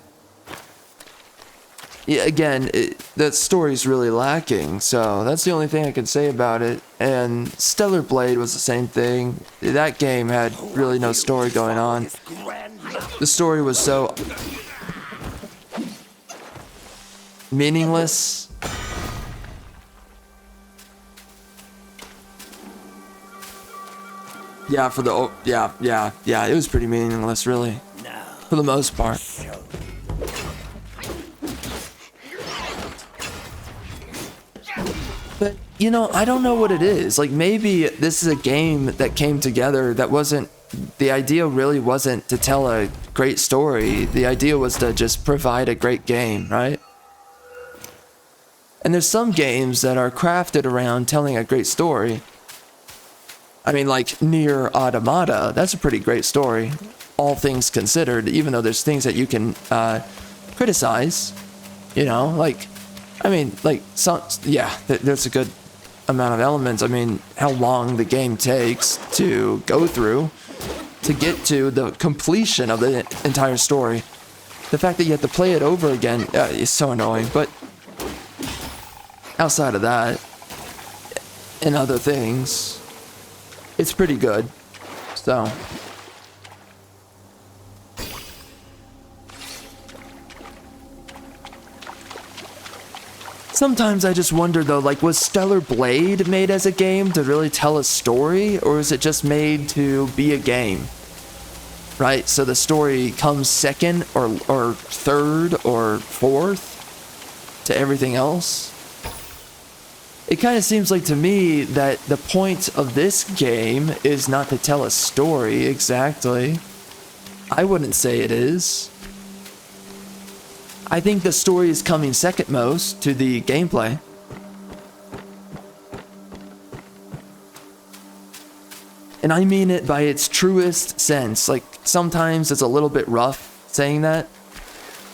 Yeah, again, that story's really lacking, so that's the only thing I can say about it. And Stellar Blade was the same thing. That game had really no story going on. The story was so meaningless. Yeah, it was pretty meaningless, really, for the most part. But, you know, I don't know what it is. Like, maybe this is a game that came together that wasn't... The idea really wasn't to tell a great story. The idea was to just provide a great game, right? And there's some games that are crafted around telling a great story. I mean, like Nier Automata, that's a pretty great story, all things considered, even though there's things that you can criticize, you know, like... I mean, like, some, yeah, there's a good amount of elements. I mean, how long the game takes to go through to get to the completion of the entire story. The fact that you have to play it over again is so annoying, but outside of that, and other things, it's pretty good, so... Sometimes I just wonder though, like, was Stellar Blade made as a game to really tell a story, or is it just made to be a game? Right? So the story comes second or third or fourth to everything else? It kind of seems like to me that the point of this game is not to tell a story exactly. I wouldn't say it is. I think the story is coming second most to the gameplay. And I mean it by its truest sense. Like, sometimes it's a little bit rough saying that.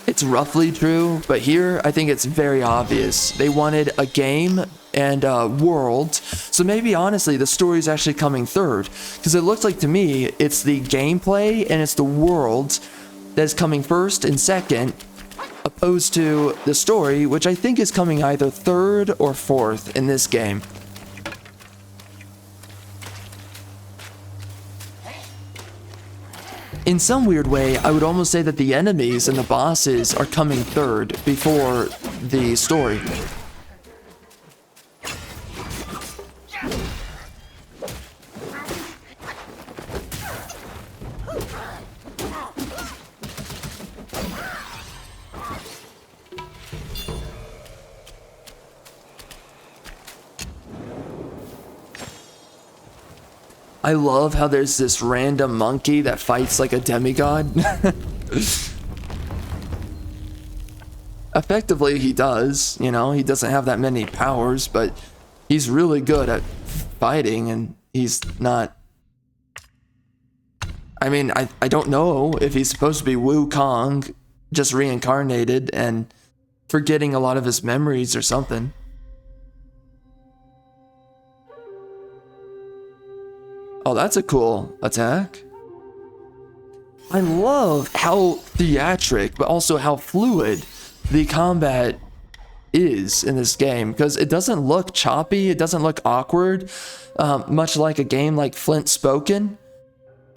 It's roughly true, but here I think it's very obvious. They wanted a game and a world, so maybe honestly the story is actually coming third, because it looks like to me it's the gameplay and it's the world that's coming first and second, opposed to the story, which I think is coming either third or fourth in this game. in some weird way, I would almost say that the enemies and the bosses are coming third before the story. I love how there's this random monkey that fights like a demigod. Effectively, he does, you know, he doesn't have that many powers, but he's really good at fighting, and he's not... I mean, I don't know if he's supposed to be Wukong, just reincarnated and forgetting a lot of his memories or something. Oh, that's a cool attack. I love how theatric, but also how fluid the combat is in this game, because it doesn't look choppy, it doesn't look awkward, much like a game like Flint Spoken.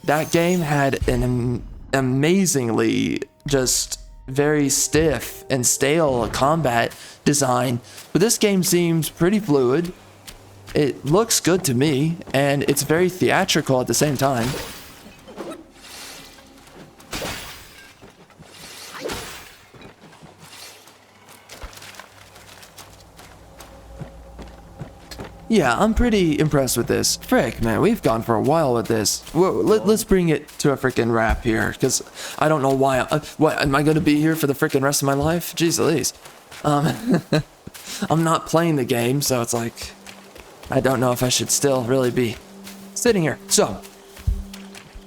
That game had an amazingly just very stiff and stale combat design, but this game seems pretty fluid. It looks good to me, and it's very theatrical at the same time. Yeah, I'm pretty impressed with this. Frick, man, we've gone for a while with this. Whoa, let's bring it to a freaking wrap here, because I don't know why. What, am I going to be here for the freaking rest of my life? Jeez Louise. I'm not playing the game, so it's like... I don't know if I should still really be sitting here. So,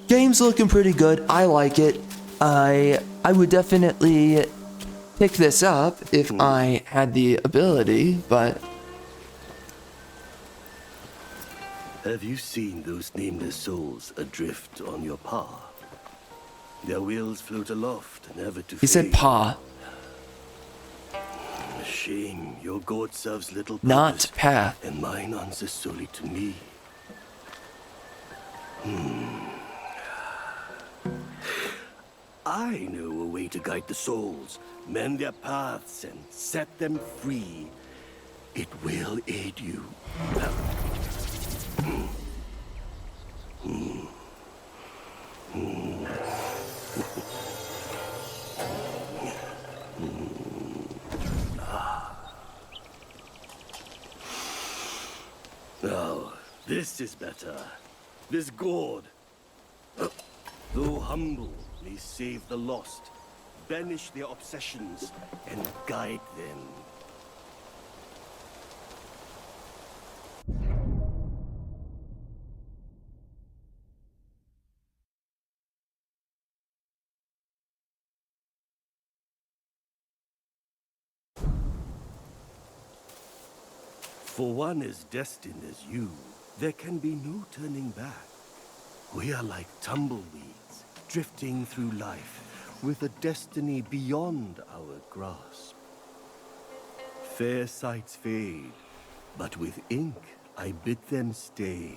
game's looking pretty good. I like it. I would definitely pick this up if I had the ability, but... Have you seen those nameless souls adrift on your path? Their wheels float aloft, never to fade. He said paw. A shame, your god serves little purpose, Not path. and mine answers solely to me. I know a way to guide the souls, mend their paths, and set them free. It will aid you. Now, this is better. This gourd, though humble, may save the lost, banish their obsessions, and guide them. For one as destined as you, there can be no turning back. We are like tumbleweeds, drifting through life, with a destiny beyond our grasp. Fair sights fade, but with ink I bid them stay.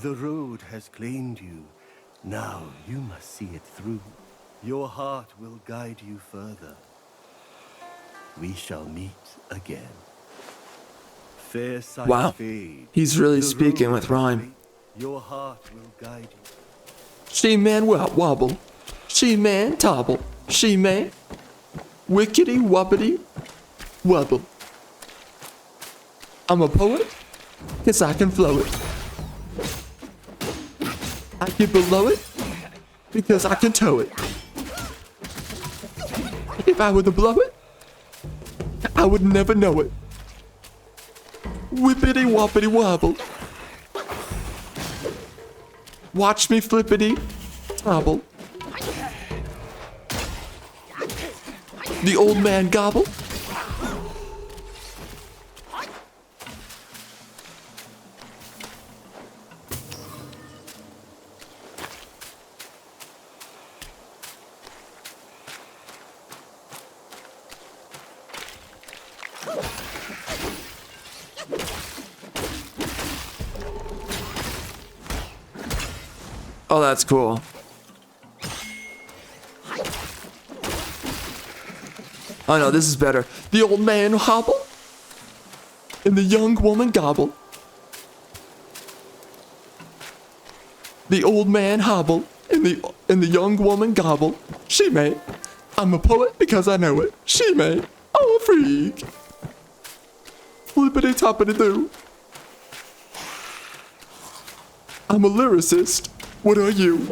The road has claimed you, now you must see it through. Your heart will guide you further. We shall meet again. Fair sights Wow, fade. he's really The speaking road with has rhyme. claimed- Your heart will guide you. She-man wobble, she-man tobble, she-man wickety wobbity wobble. I'm a poet, 'cause I can flow it. I get below it, because I can tow it. If I were to blow it, I would never know it. Whippity woppity wobble. Watch me flippity tobble. The old man gobble. Oh, that's cool. Oh no, this is better. The old man hobble, and the young woman gobble. The old man hobble, and the young woman gobble. She may. I'm a poet because I know it. She may. I'm a freak. Flippity toppity doo. I'm a lyricist. What are you?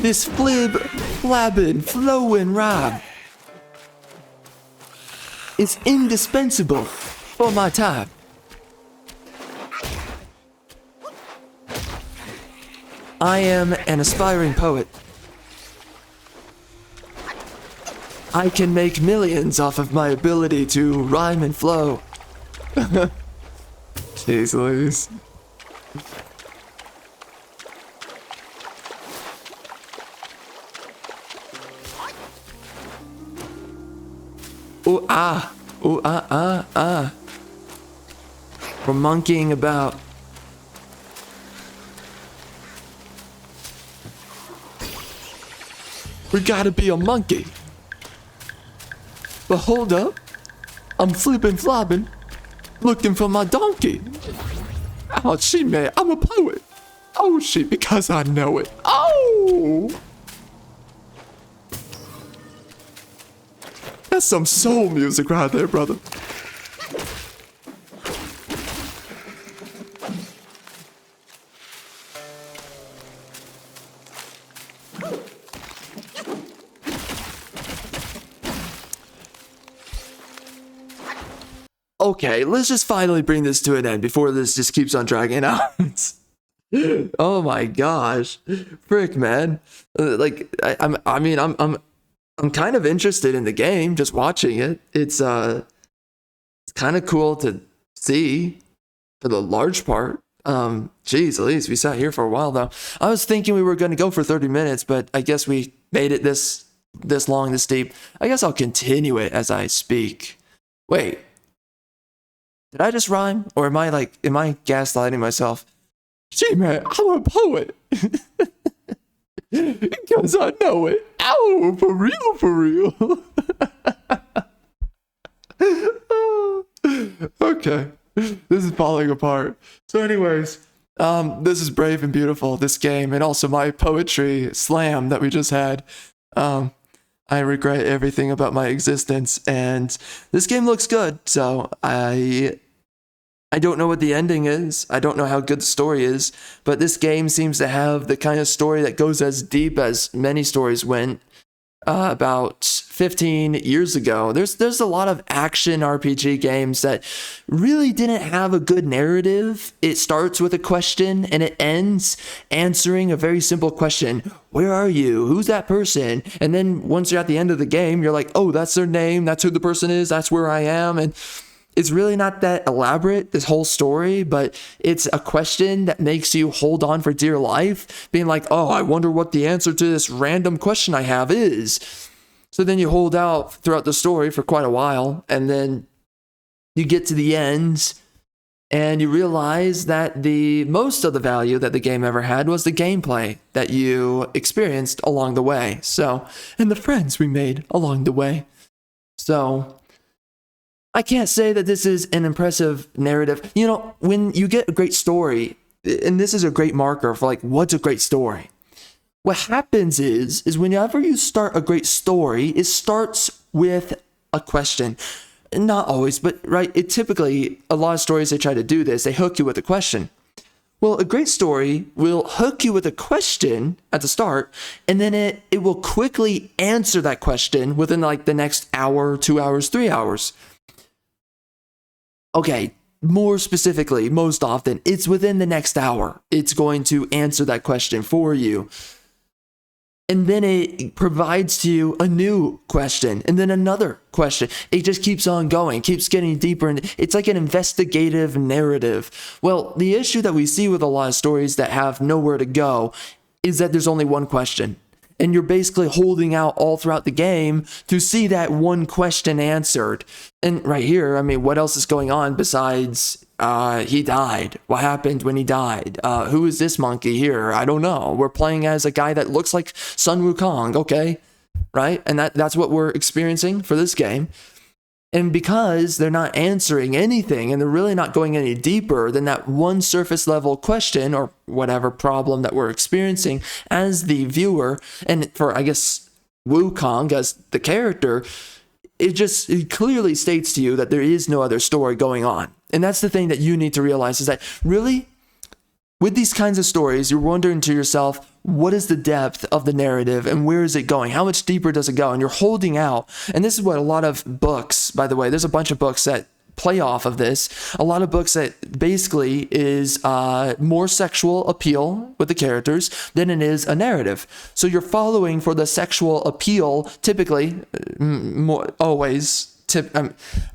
This flabbin', flowin' rhyme is indispensable for my time. I am an aspiring poet. I can make millions off of my ability to rhyme and flow. Jeez Louise. Ooh ah, ooh ah ah ah. We're monkeying about. We gotta be a monkey. But hold up, I'm flippin' floppin', looking for my donkey. Oh, she man, I'm a poet. Oh, she, because I know it. Oh! That's some soul music right there, brother. Okay, let's just finally bring this to an end before this just keeps on dragging out. Oh my gosh, frick, man! I'm kind of interested in the game, just watching it. It's kind of cool to see for the large part. Geez, at least we sat here for a while though. I was thinking we were going to go for 30 minutes, but I guess we made it this long, this deep. I guess I'll continue it as I speak. Wait. Did I just rhyme? Or am I gaslighting myself? Gee, man, I'm a poet. Because I know it. Ow, for real. Okay. This is falling apart. So anyways, this is Brave and Beautiful, this game, and also my poetry slam that we just had. I regret everything about my existence, and this game looks good, so I don't know what the ending is. I don't know how good the story is, but this game seems to have the kind of story that goes as deep as many stories went about 15 years ago. There's a lot of action RPG games that really didn't have a good narrative. It starts with a question and it ends answering a very simple question. Where are you? Who's that person? And then once you're at the end of the game, you're like, oh, that's their name. That's who the person is. That's where I am. And it's really not that elaborate, this whole story, but it's a question that makes you hold on for dear life, being like, oh, I wonder what the answer to this random question I have is. So then you hold out throughout the story for quite a while, and then you get to the end, and you realize that the most of the value that the game ever had was the gameplay that you experienced along the way. So, and the friends we made along the way. So I can't say that this is an impressive narrative. You know, when you get a great story, and this is a great marker for like, what's a great story? What happens is whenever you start a great story, it starts with a question. Not always, but right, typically, a lot of stories, they try to do this. They hook you with a question. Well, a great story will hook you with a question at the start, and then it will quickly answer that question within like the next hour, 2 hours, 3 hours. Okay, more specifically, most often, it's within the next hour. It's going to answer that question for you. And then it provides to you a new question, and then another question. It just keeps on going, keeps getting deeper, and it's like an investigative narrative. Well, the issue that we see with a lot of stories that have nowhere to go is that there's only one question. And you're basically holding out all throughout the game to see that one question answered. And right here, I mean, what else is going on besides he died. What happened when he died? Who is this monkey here? I don't know. We're playing as a guy that looks like Sun Wukong, okay? Right? And that's what we're experiencing for this game. And because they're not answering anything and they're really not going any deeper than that one surface level question or whatever problem that we're experiencing as the viewer, and for, I guess, Wukong as the character, it clearly states to you that there is no other story going on. And that's the thing that you need to realize, is that really, with these kinds of stories, you're wondering to yourself, what is the depth of the narrative and where is it going? How much deeper does it go? And you're holding out. And this is what a lot of books, by the way, there's a bunch of books that play off of this. A lot of books that basically is more sexual appeal with the characters than it is a narrative. So you're following for the sexual appeal, typically, always.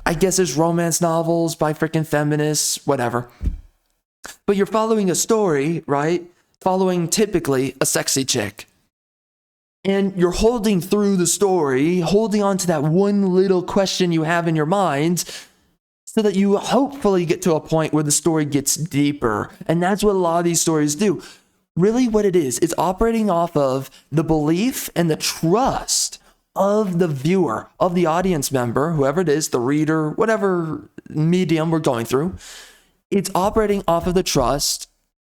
I guess there's romance novels by freaking feminists, whatever. But you're following a story, right? Following typically a sexy chick. And you're holding through the story, holding on to that one little question you have in your mind, so that you hopefully get to a point where the story gets deeper. And that's what a lot of these stories do. Really what it is, it's operating off of the belief and the trust of the viewer, of the audience member, whoever it is, the reader, whatever medium we're going through. It's operating off of the trust.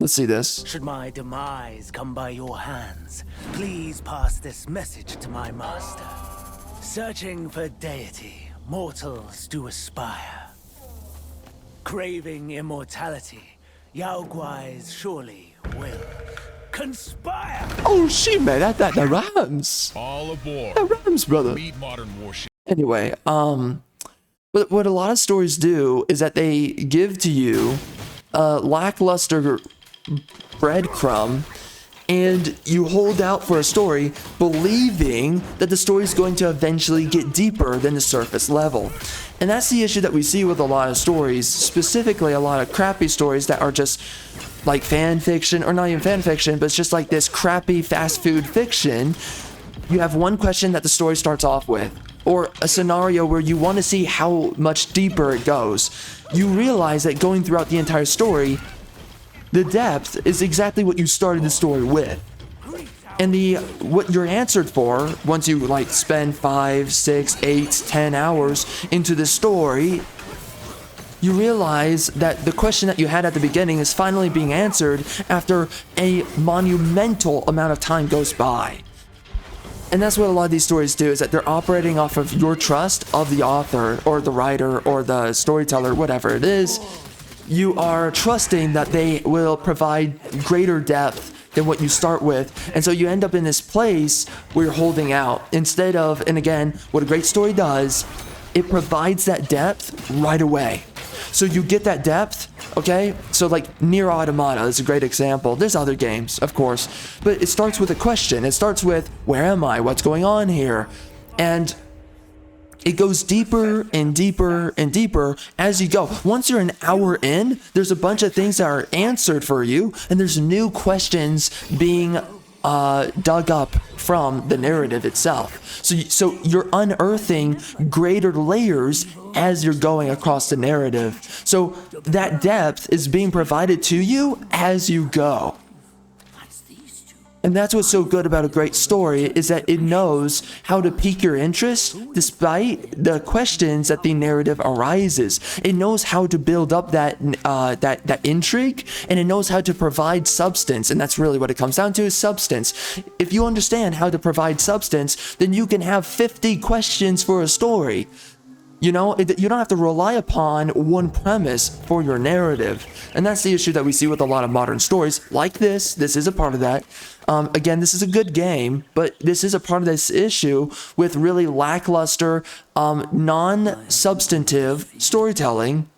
Let's see this. Should my demise come by your hands, please pass this message to my master. Searching for deity, mortals do aspire. Craving immortality, Yao Guais surely will conspire. Oh shit, man, that rhymes. All aboard. That rhymes, brother. Meet modern warship. Anyway, but what a lot of stories do is that they give to you a lackluster breadcrumb, and you hold out for a story believing that the story is going to eventually get deeper than the surface level. And that's the issue that we see with a lot of stories, specifically a lot of crappy stories that are just like fan fiction, or not even fan fiction, but it's just like this crappy fast food fiction. You have one question that the story starts off with, or a scenario where you want to see how much deeper it goes. You realize that going throughout the entire story, the depth is exactly what you started the story with. And what you're answered for, once you like spend 5, 6, 8, 10 hours into the story, you realize that the question that you had at the beginning is finally being answered after a monumental amount of time goes by. And that's what a lot of these stories do, is that they're operating off of your trust of the author or the writer or the storyteller, whatever it is. You are trusting that they will provide greater depth than what you start with. And so you end up in this place where you're holding out instead of, and again, what a great story does, it provides that depth right away. So you get that depth, okay? So like Nier Automata is a great example. There's other games, of course, but it starts with a question. It starts with, where am I? What's going on here? And it goes deeper and deeper and deeper as you go. Once you're an hour in, there's a bunch of things that are answered for you, and there's new questions being dug up from the narrative itself. So you're unearthing greater layers as you're going across the narrative. So that depth is being provided to you as you go. And that's what's so good about a great story, is that it knows how to pique your interest despite the questions that the narrative arises. It knows how to build up that intrigue, and it knows how to provide substance. And that's really what it comes down to, is substance. If you understand how to provide substance, then you can have 50 questions for a story. You know, you don't have to rely upon one premise for your narrative. And that's the issue that we see with a lot of modern stories like this. This is a part of that. Again, this is a good game, but this is a part of this issue with really lackluster, non-substantive storytelling.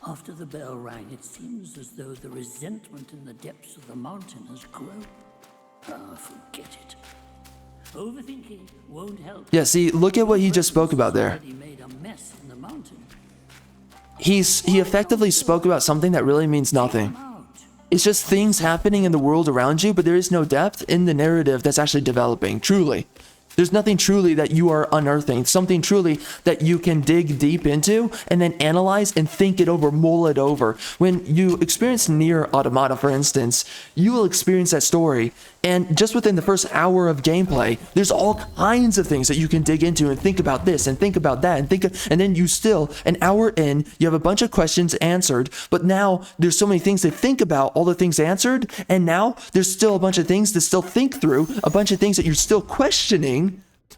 After the bell rang, it seems as though the resentment in the depths of the mountain has grown. Ah, forget it. Overthinking won't help. Yeah, see, look at what he just spoke about there. He effectively spoke about something that really means nothing. It's just things happening in the world around you, but there is no depth in the narrative that's actually developing, truly. There's nothing truly that you are unearthing, something truly that you can dig deep into and then analyze and think it over, mull it over. When you experience Nier Automata, for instance, you will experience that story, and just within the first hour of gameplay, there's all kinds of things that you can dig into and think about this and think about that and then you still, an hour in, you have a bunch of questions answered, but now there's so many things to think about, all the things answered, and now there's still a bunch of things to still think through, a bunch of things that you're still questioning.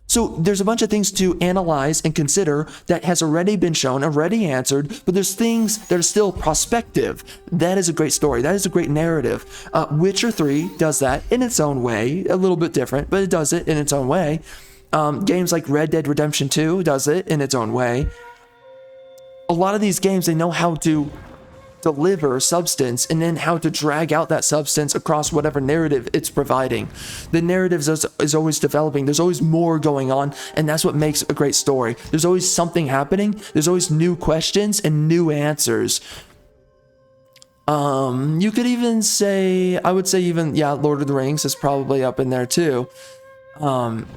So there's a bunch of things to analyze and consider that has already been shown, already answered, but there's things that are still prospective. That is a great story. That is a great narrative. Witcher 3 does that in its own way, a little bit different, but it does it in its own way. Games like Red Dead Redemption 2 does it in its own way. A lot of these games, they know how to deliver substance and then how to drag out that substance across whatever narrative it's providing. The narrative is always developing. There's always more going on, and that's what makes a great story. There's always something happening. There's always new questions and new answers. You could even say, I would say even, yeah, Lord of the Rings is probably up in there too. I'm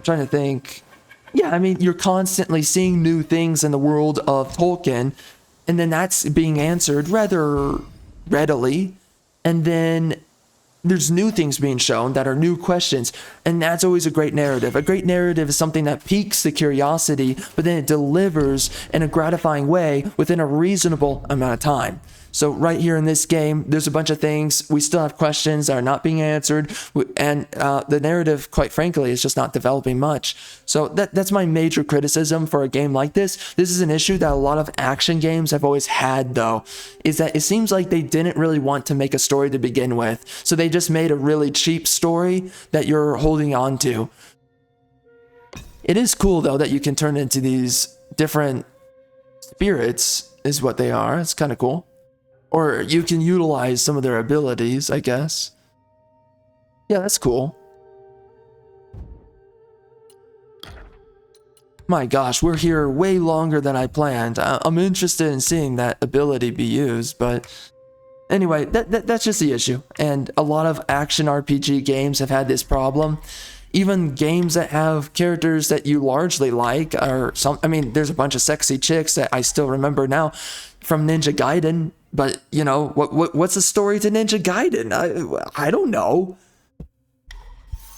trying to think. Yeah, I mean, you're constantly seeing new things in the world of Tolkien, and then that's being answered rather readily. And then there's new things being shown that are new questions. And that's always a great narrative. A great narrative is something that piques the curiosity, but then it delivers in a gratifying way within a reasonable amount of time. So right here in this game, there's a bunch of things. We still have questions that are not being answered. And the narrative, quite frankly, is just not developing much. So that's my major criticism for a game like this. This is an issue that a lot of action games have always had, though, is that it seems like they didn't really want to make a story to begin with. So they just made a really cheap story that you're holding on to. It is cool, though, that you can turn into these different spirits, is what they are. It's kind of cool. Or you can utilize some of their abilities, I guess. Yeah, that's cool. My gosh, we're here way longer than I planned. I'm interested in seeing that ability be used, but anyway, that's just the issue. And a lot of action RPG games have had this problem. Even games that have characters that you largely like are some. I mean, there's a bunch of sexy chicks that I still remember now from Ninja Gaiden. But, you know, what's the story to Ninja Gaiden? I don't know.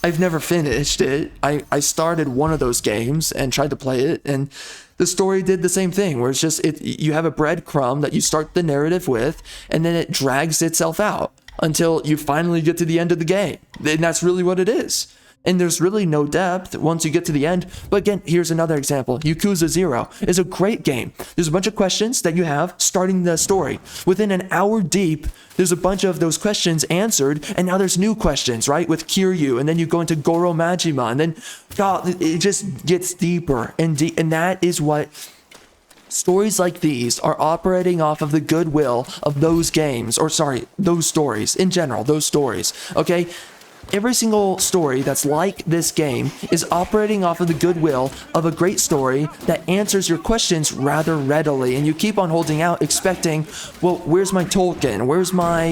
I've never finished it. I started one of those games and tried to play it, and the story did the same thing, where it's just, you have a breadcrumb that you start the narrative with, and then it drags itself out until you finally get to the end of the game. And that's really what it is. And there's really no depth once you get to the end. But again, here's another example. Yakuza 0 is a great game. There's a bunch of questions that you have starting the story. Within an hour deep, there's a bunch of those questions answered, and now there's new questions, right? With Kiryu, and then you go into Goro Majima, and then God, it just gets deeper and deep. And that is what stories like these are operating off of the goodwill of those games, or sorry, those stories in general, those stories, okay? Every single story that's like this game is operating off of the goodwill of a great story that answers your questions rather readily. And you keep on holding out expecting, well, where's my Tolkien? Where's my,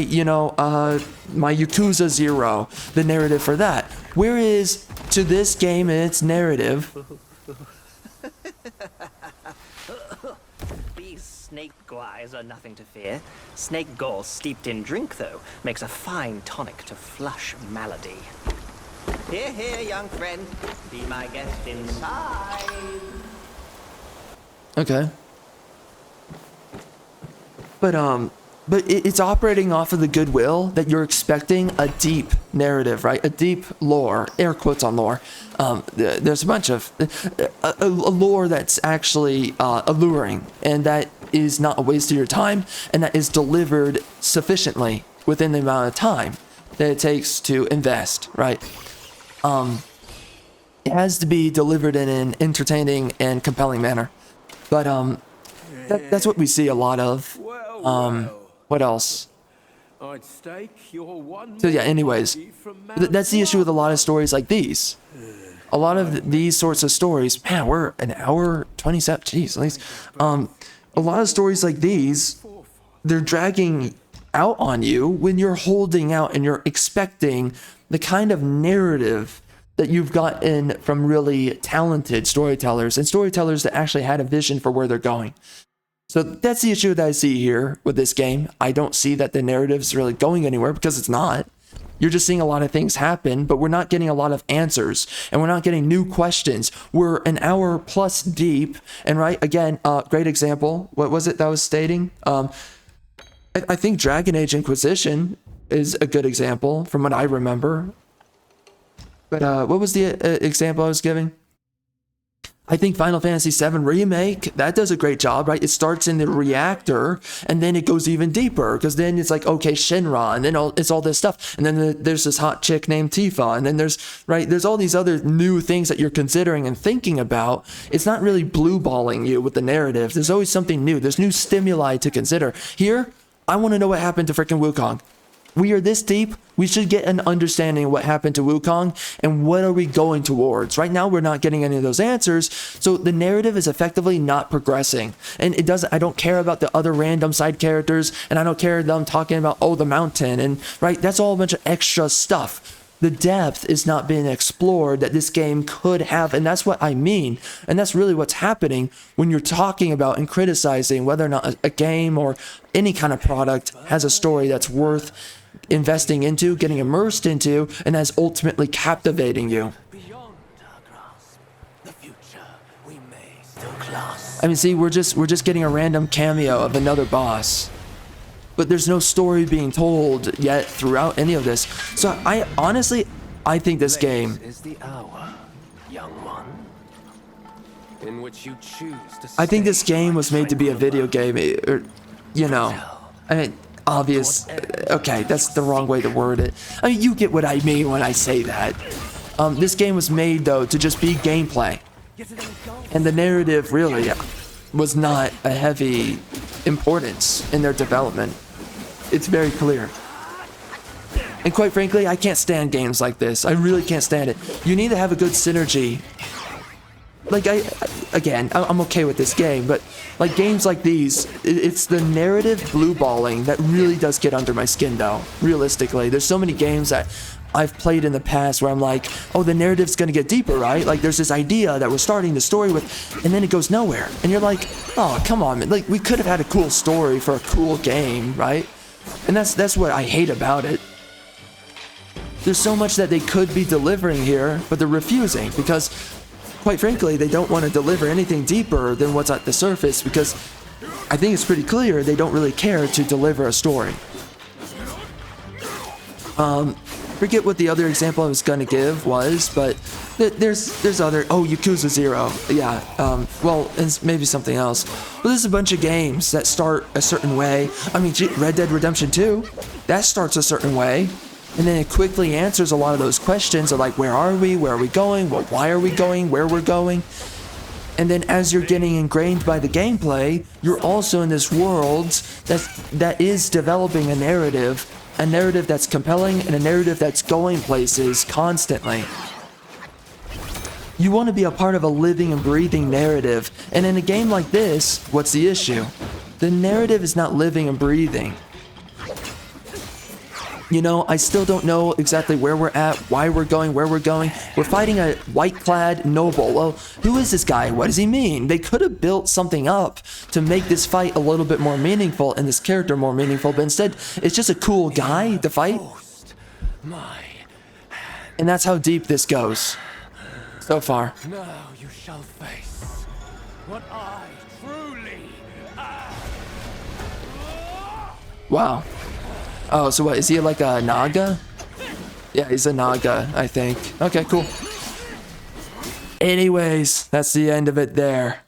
my Yakuza 0, the narrative for that? Where is, to this game and its narrative? Snake guys are nothing to fear. Snake gall steeped in drink, though, makes a fine tonic to flush malady. Here, here, young friend. Be my guest inside. Okay. But it's operating off of the goodwill that you're expecting a deep narrative, right? A deep lore, air quotes on lore. There's a bunch of a lore that's actually alluring, and that is not a waste of your time, and that is delivered sufficiently within the amount of time that it takes to invest, right? It has to be delivered in an entertaining and compelling manner. But that's what we see a lot of. What else? I'd stake your one. So yeah, anyways, that's the issue with a lot of stories like these. A lot of these sorts of stories, man, we're an hour 27, jeez, at least. A lot of stories like these, they're dragging out on you when you're holding out and you're expecting the kind of narrative that you've gotten from really talented storytellers and storytellers that actually had a vision for where they're going. So that's the issue that I see here with this game. I don't see that the narrative's really going anywhere because it's not. You're just seeing a lot of things happen, but we're not getting a lot of answers and we're not getting new questions. We're an hour plus deep. And right, again, great example. What was it that I was stating? I think Dragon Age Inquisition is a good example from what I remember. But what was the example I was giving? I think Final Fantasy VII Remake, that does a great job, right? It starts in the reactor, and then it goes even deeper, because then it's like, okay, Shinra, and then it's all this stuff, and then there's this hot chick named Tifa, and then there's all these other new things that you're considering and thinking about. It's not really blue-balling you with the narrative. There's always something new. There's new stimuli to consider. Here, I want to know what happened to frickin' Wukong. We are this deep, we should get an understanding of what happened to Wukong and what are we going towards. Right now, we're not getting any of those answers, so the narrative is effectively not progressing. And I don't care about the other random side characters, and I don't care them talking about, oh, the mountain, and right, that's all a bunch of extra stuff. The depth is not being explored that this game could have, and that's what I mean. And that's really what's happening when you're talking about and criticizing whether or not a game or any kind of product has a story that's worth investing into, getting immersed into, and that's ultimately captivating you. I mean, see, we're just getting a random cameo of another boss. But there's no story being told yet throughout any of this. So I honestly think this game is the hour, young one, in which you choose to. I think this game was made to be a video game, or, you know, I mean, obvious. Okay, that's the wrong way to word it. I mean, you get what I mean when I say that. This game was made though to just be gameplay, and the narrative really was not a heavy importance in their development. It's very clear. And quite frankly, I can't stand games like this. I really can't stand it. You need to have a good synergy. Like, I'm okay with this game, but like games like these, it's the narrative blue-balling that really does get under my skin though, realistically. There's so many games that I've played in the past where I'm like, oh, the narrative's gonna get deeper, right? Like there's this idea that we're starting the story with, and then it goes nowhere. And you're like, oh, come on, man. Like we could have had a cool story for a cool game, right? And that's what I hate about it. There's so much that they could be delivering here, but they're refusing because, quite frankly, they don't want to deliver anything deeper than what's at the surface because I think it's pretty clear they don't really care to deliver a story. Forget what the other example I was going to give was, but there's other, Yakuza 0, yeah, well, and maybe something else. But there's a bunch of games that start a certain way. I mean, Red Dead Redemption 2, that starts a certain way, and then it quickly answers a lot of those questions of like, where are we going, well, why are we going, where we're going. And then as you're getting ingrained by the gameplay, you're also in this world that is developing a narrative that's compelling and a narrative that's going places constantly. You want to be a part of a living and breathing narrative, and in a game like this, what's the issue? The narrative is not living and breathing. You know, I still don't know exactly where we're at, why we're going, where we're going. We're fighting a white-clad noble. Well, who is this guy? What does he mean? They could have built something up to make this fight a little bit more meaningful and this character more meaningful, but instead, it's just a cool guy to fight. And that's how deep this goes so far. Now you shall face what I truly am. Wow. Oh, so what, is he like a Naga? Yeah, he's a Naga, I think. Okay, cool. Anyways, that's the end of it there.